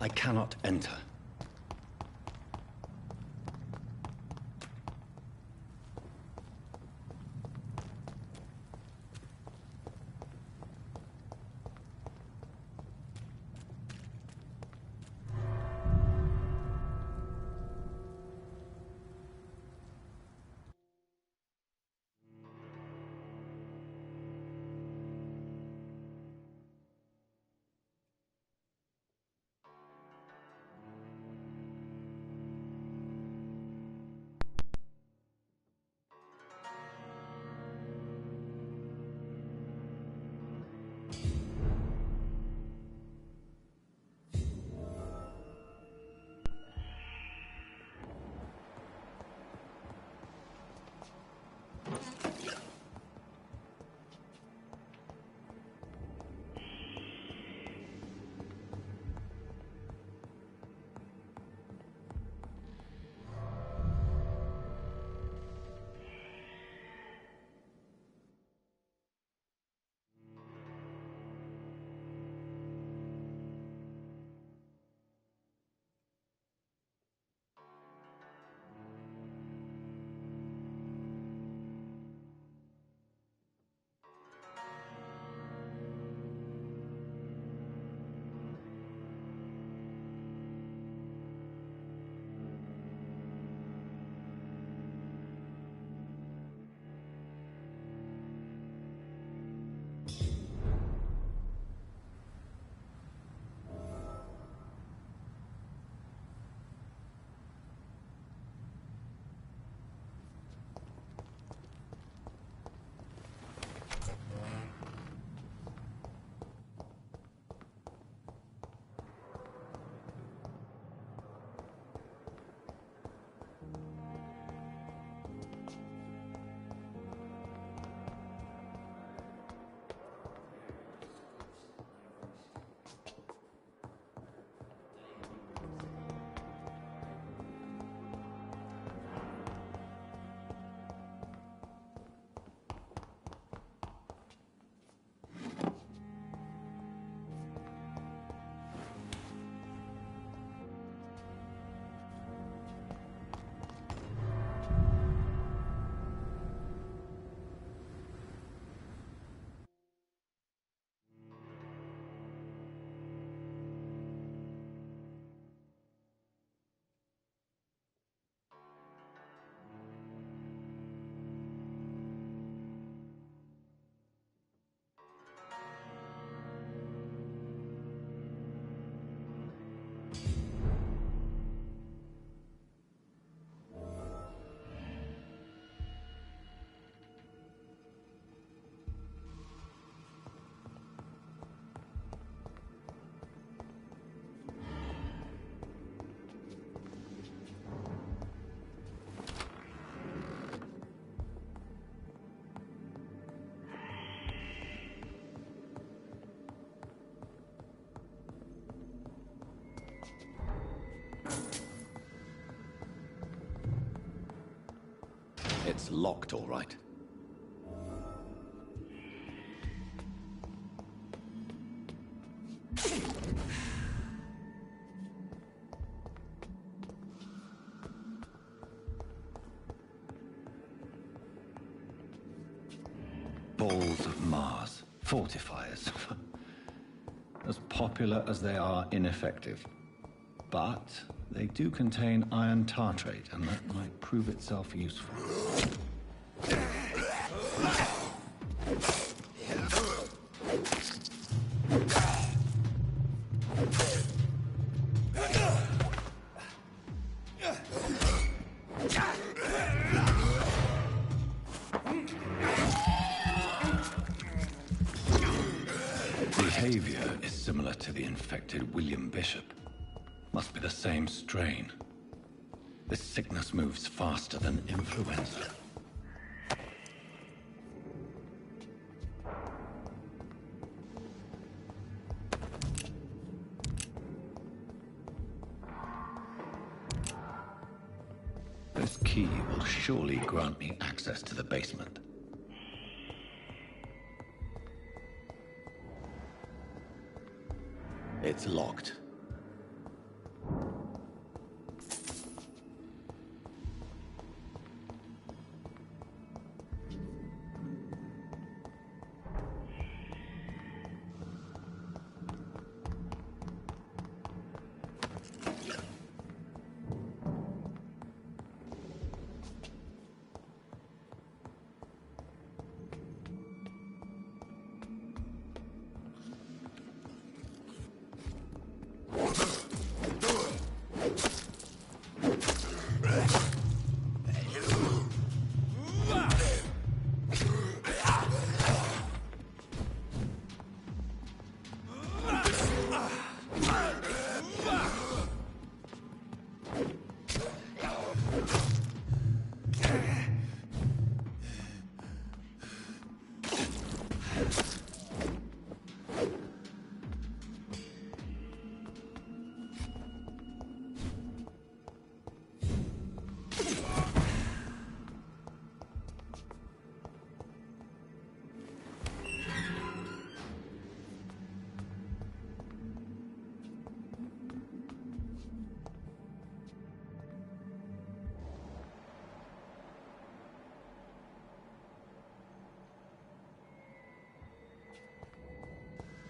I cannot enter. It's locked, all right. Balls of Mars. Fortifiers. As popular as they are ineffective. But they do contain iron tartrate, and that might prove itself useful. Behavior is similar to the infected William Bishop. Must be the same strain. This sickness moves faster than influenza. This key will surely grant me access to the basement. It's locked.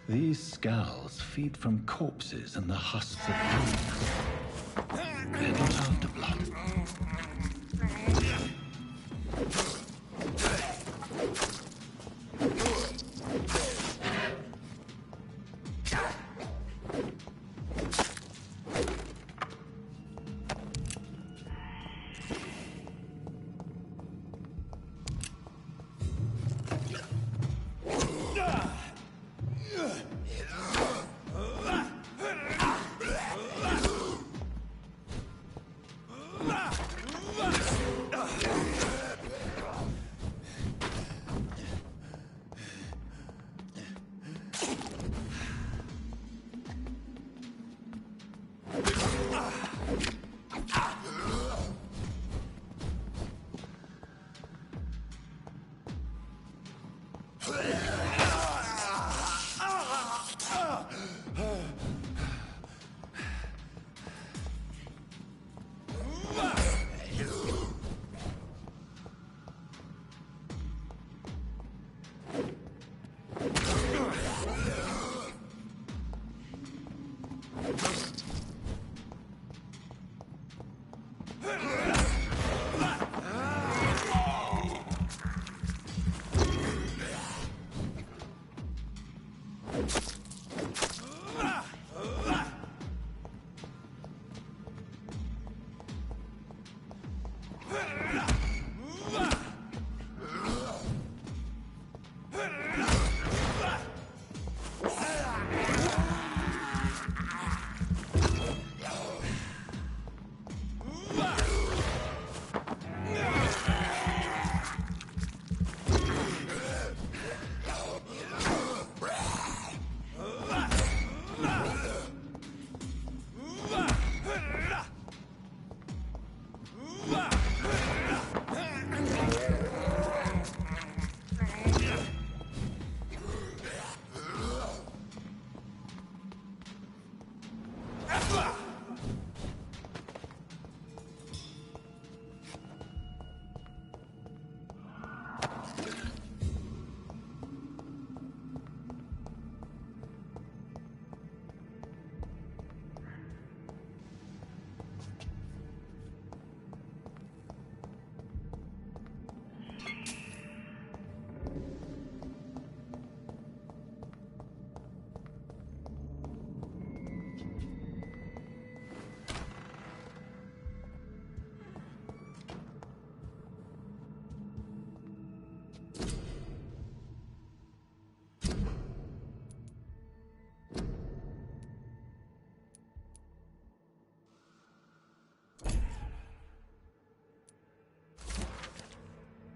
These scowls feed from corpses and the husks of bones. They're not after blood.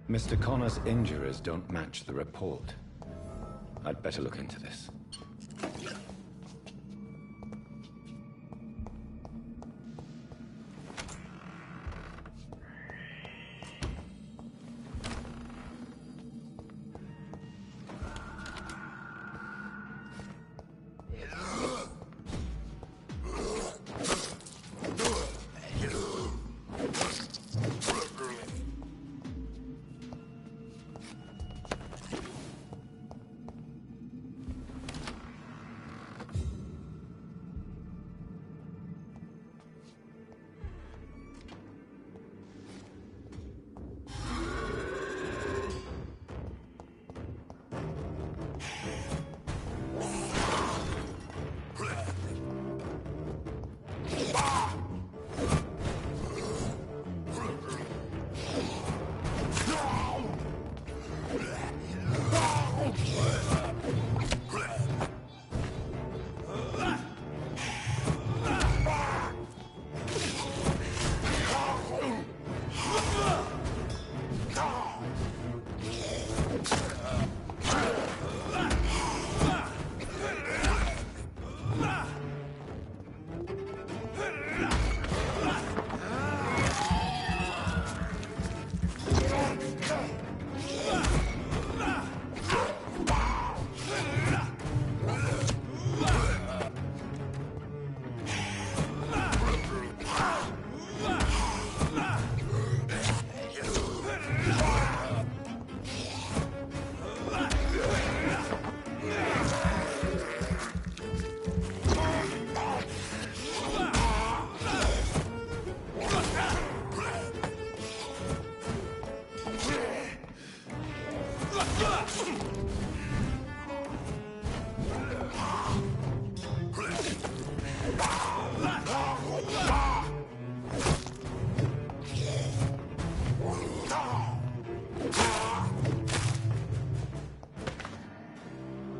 Mr. Connor's injuries don't match the report. I'd better look into this.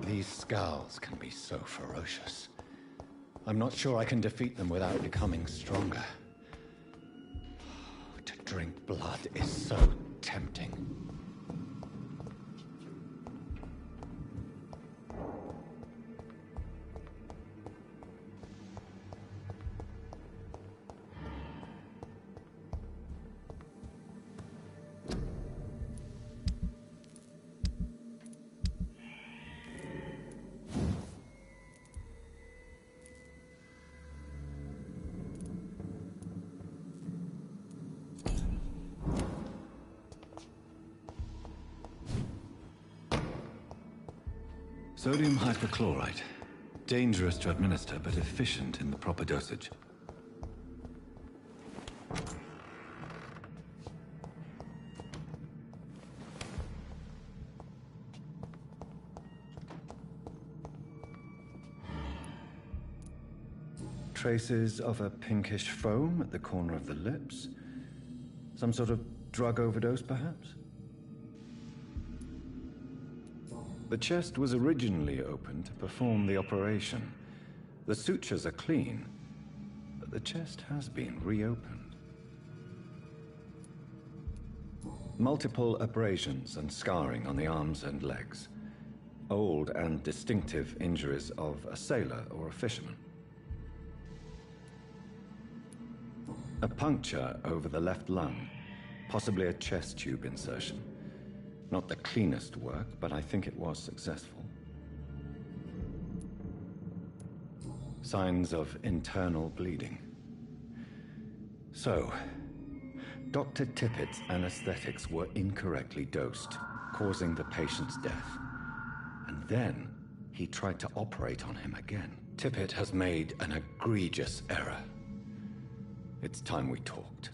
These Skulls can be so ferocious. I'm not sure I can defeat them without becoming stronger. To drink blood is so tempting. Sodium hypochlorite. Dangerous to administer, but efficient in the proper dosage. Traces of a pinkish foam at the corner of the lips. Some sort of drug overdose, perhaps? The chest was originally opened to perform the operation. The sutures are clean, but the chest has been reopened. Multiple abrasions and scarring on the arms and legs. Old and distinctive injuries of a sailor or a fisherman. A puncture over the left lung, possibly a chest tube insertion. Not the cleanest work, but I think it was successful. Signs of internal bleeding. So, Dr. Tippett's anesthetics were incorrectly dosed, causing the patient's death. And then, he tried to operate on him again. Tippett has made an egregious error. It's time we talked.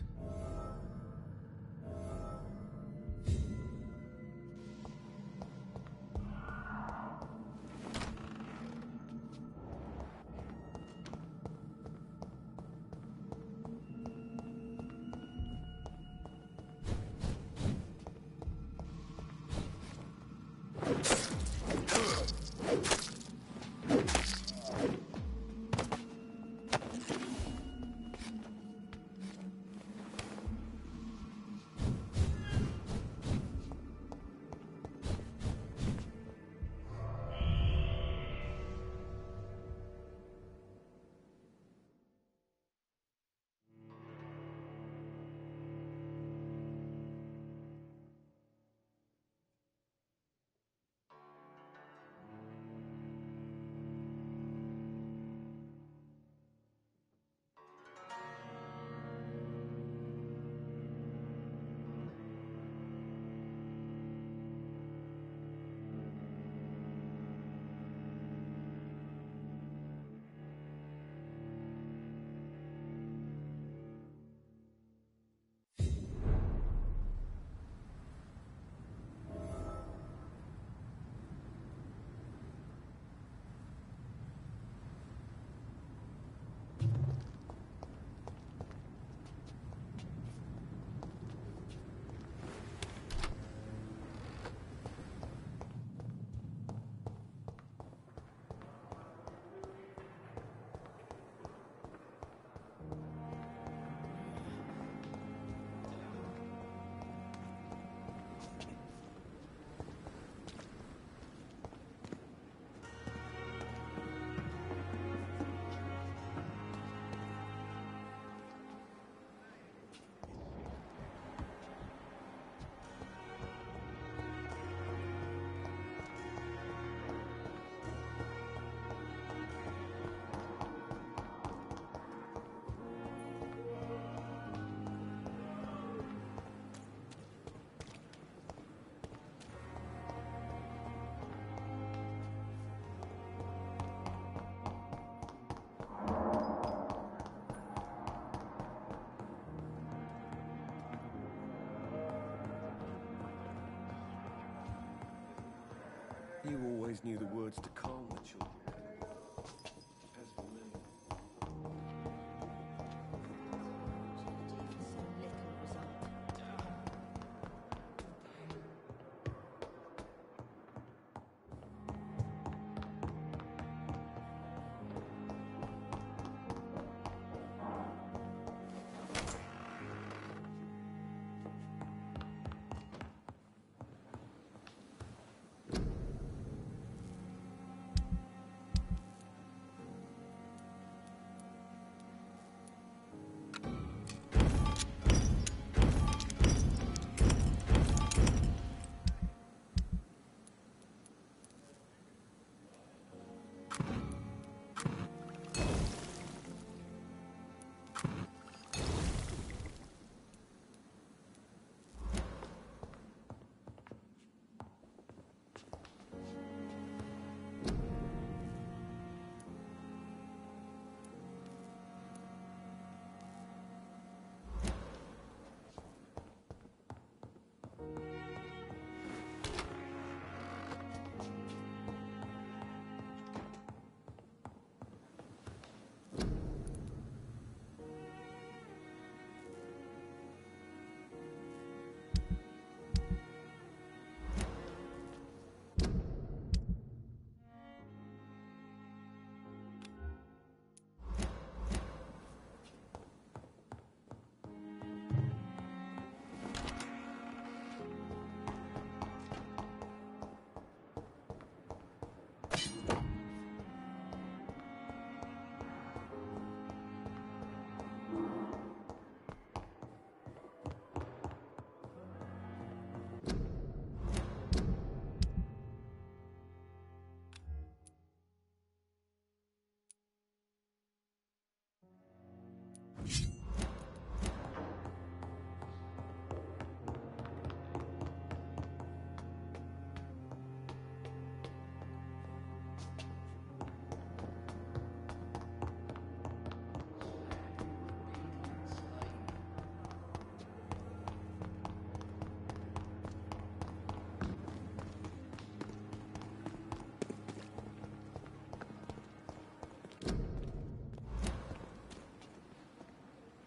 You always knew the words to calm the children. As for me...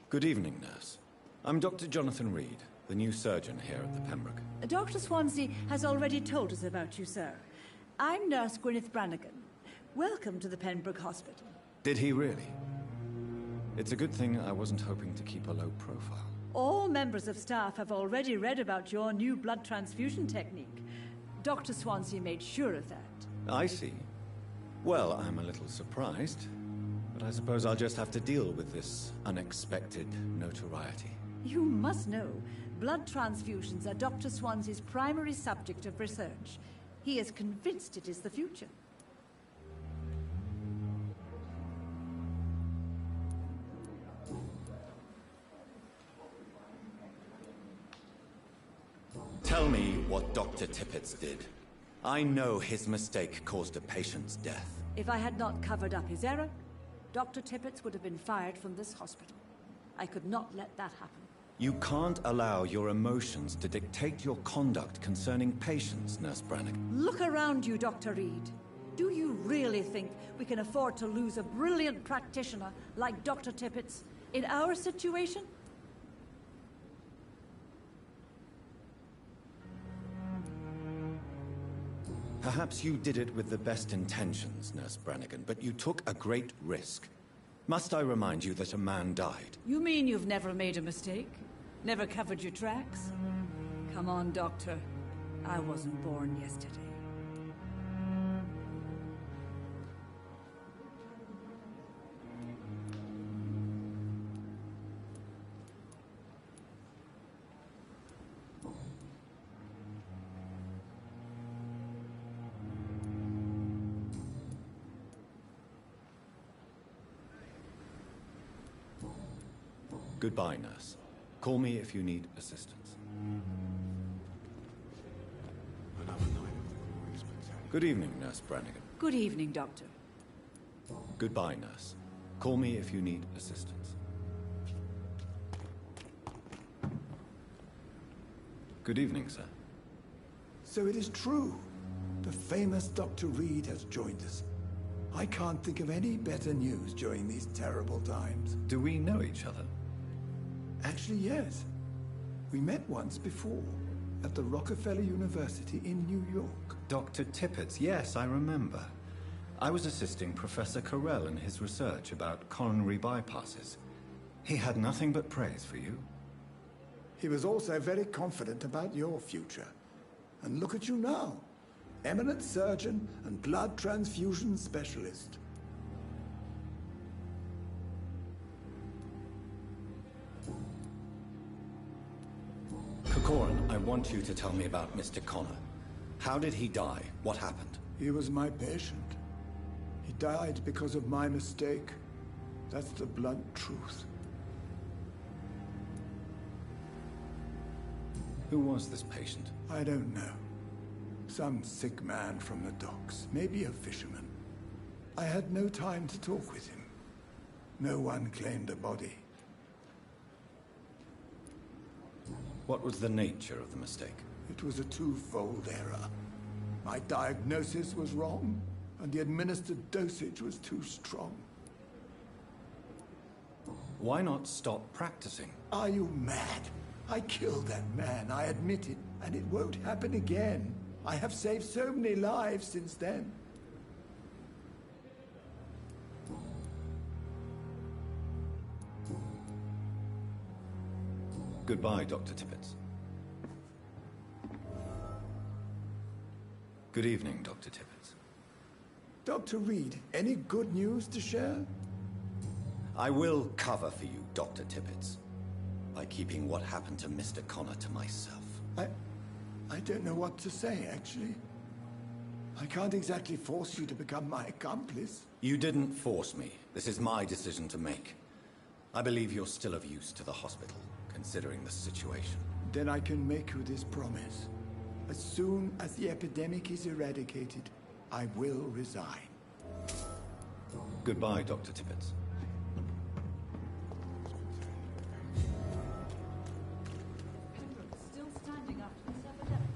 Good evening, nurse. I'm Dr. Jonathan Reed, the new surgeon here at the Pembroke. Dr. Swansea has already told us about you, sir. I'm Nurse Gwyneth Brannigan. Welcome to the Pembroke Hospital. Did he really? It's a good thing I wasn't hoping to keep a low profile. All members of staff have already read about your new blood transfusion technique. Dr. Swansea made sure of that. I see. Well, I'm a little surprised, but I suppose I'll just have to deal with this unexpected notoriety. You must know, blood transfusions are Dr. Swansea's primary subject of research. He is convinced it is the future. Tell me what Dr. Tippett did. I know his mistake caused a patient's death. If I had not covered up his error, Dr. Tippett would have been fired from this hospital. I could not let that happen. You can't allow your emotions to dictate your conduct concerning patients, Nurse Brannigan. Look around you, Dr. Reed. Do you really think we can afford to lose a brilliant practitioner like Dr. Tippett in our situation? Perhaps you did it with the best intentions, Nurse Brannigan, but you took a great risk. Must I remind you that a man died? You mean you've never made a mistake? Never covered your tracks? Come on, Doctor. I wasn't born yesterday. Goodbye, nurse. Call me if you need assistance. Good evening, Nurse Brannigan. Good evening, Doctor. Goodbye, nurse. Call me if you need assistance. Good evening, sir. So it is true. The famous Dr. Reed has joined us. I can't think of any better news during these terrible times. Do we know each other? Actually, yes. We met once before, at the Rockefeller University in New York. Dr. Tippett, yes, I remember. I was assisting Professor Carell in his research about coronary bypasses. He had nothing but praise for you. He was also very confident about your future. And look at you now. Eminent surgeon and blood transfusion specialist. Corcoran, I want you to tell me about Mr. Connor. How did he die? What happened? He was my patient. He died because of my mistake. That's the blunt truth. Who was this patient? I don't know. Some sick man from the docks, maybe a fisherman. I had no time to talk with him. No one claimed a body. What was the nature of the mistake? It was a twofold error. My diagnosis was wrong, and the administered dosage was too strong. Why not stop practicing? Are you mad? I killed that man, I admit it, and it won't happen again. I have saved so many lives since then. Goodbye, Dr. Tippett. Good evening, Dr. Tippett. Dr. Reed, any good news to share? I will cover for you, Dr. Tippett, by keeping what happened to Mr. Connor to myself. I don't know what to say, actually. I can't exactly force you to become my accomplice. You didn't force me. This is my decision to make. I believe you're still of use to the hospital, considering the situation. Then I can make you this promise. As soon as the epidemic is eradicated, I will resign. Goodbye, Dr. Tippett. Still standing after this epidemic.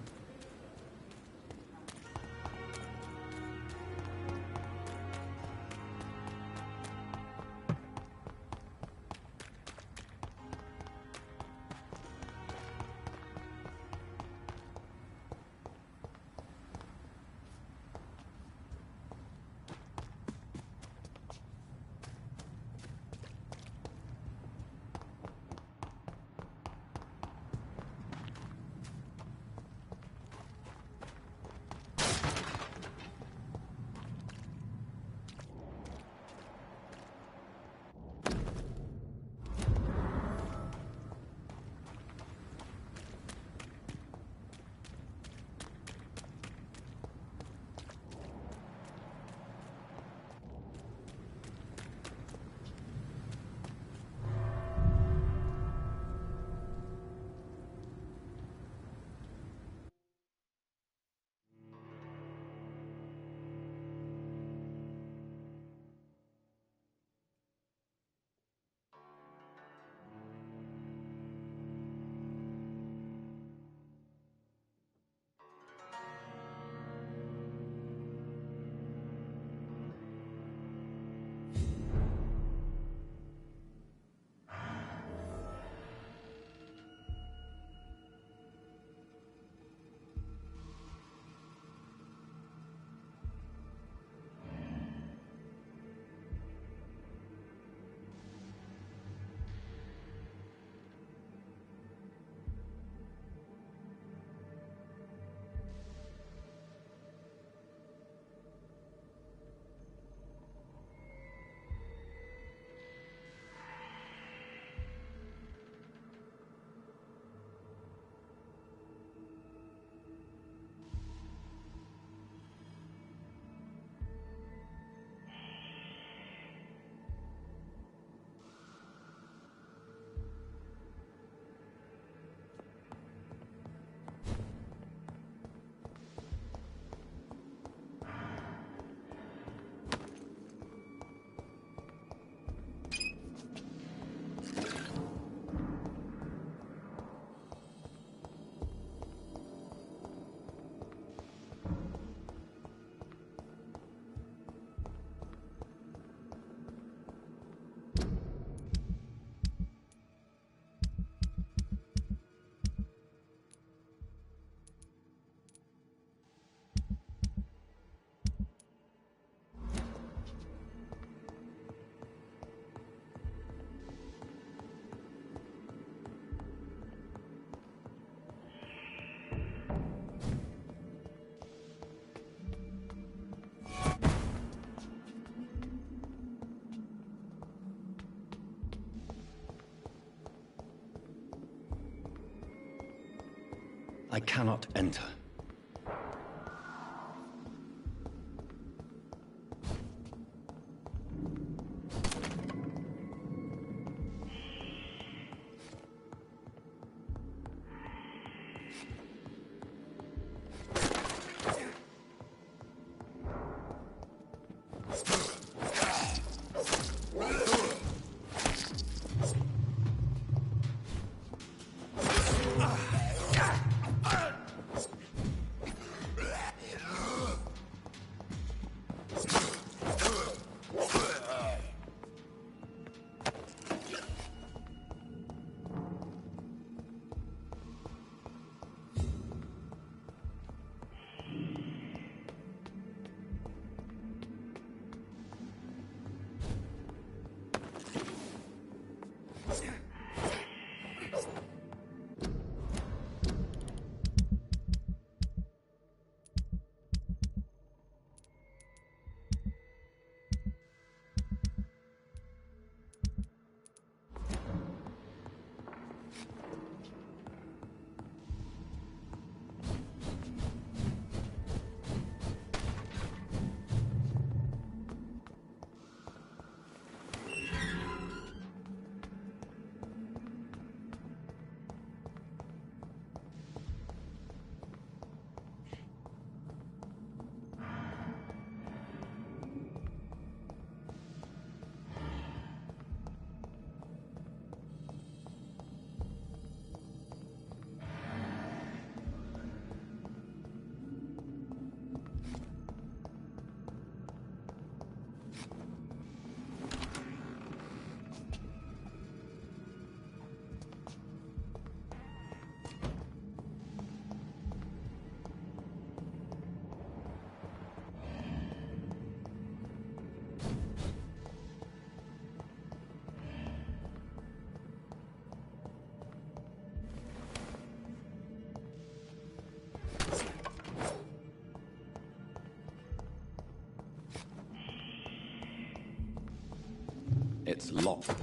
I cannot enter. It's locked.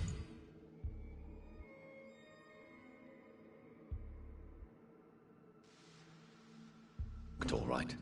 All right.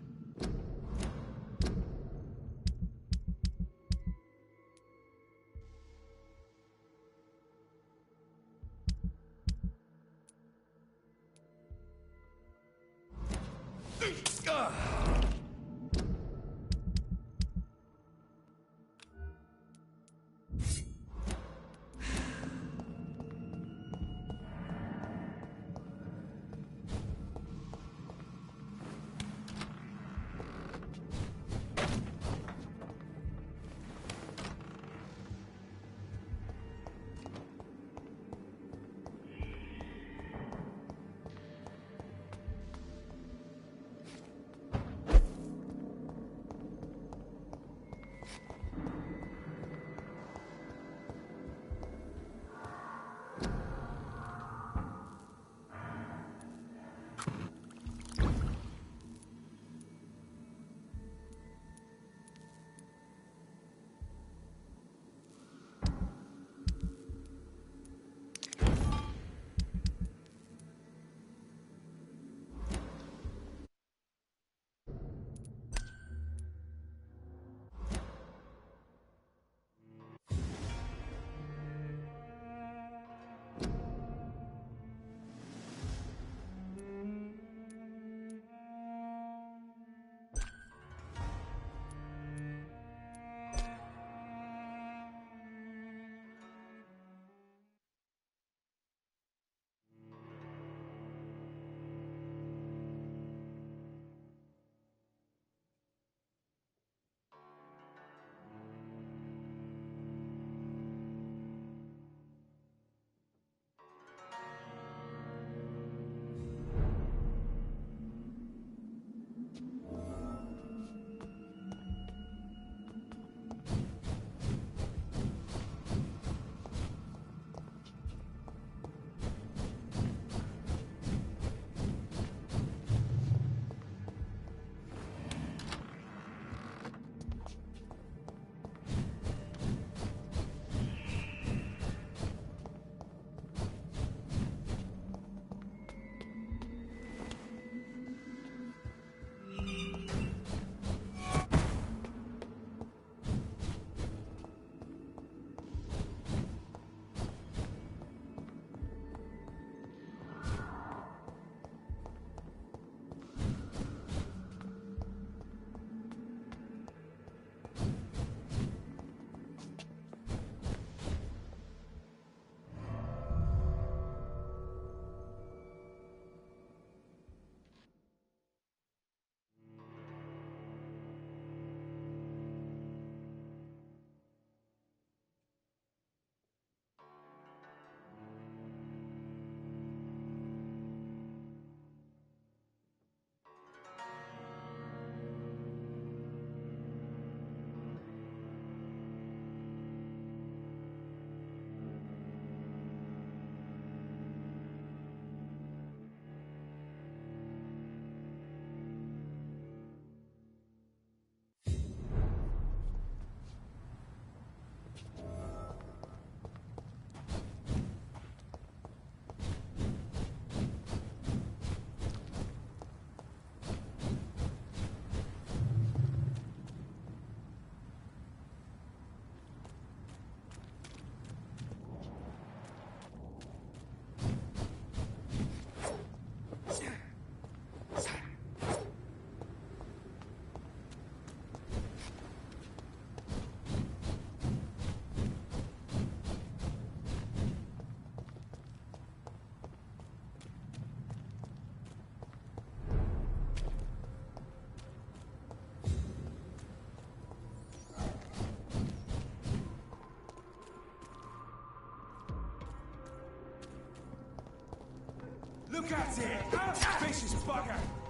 Look at it! Vicious bugger!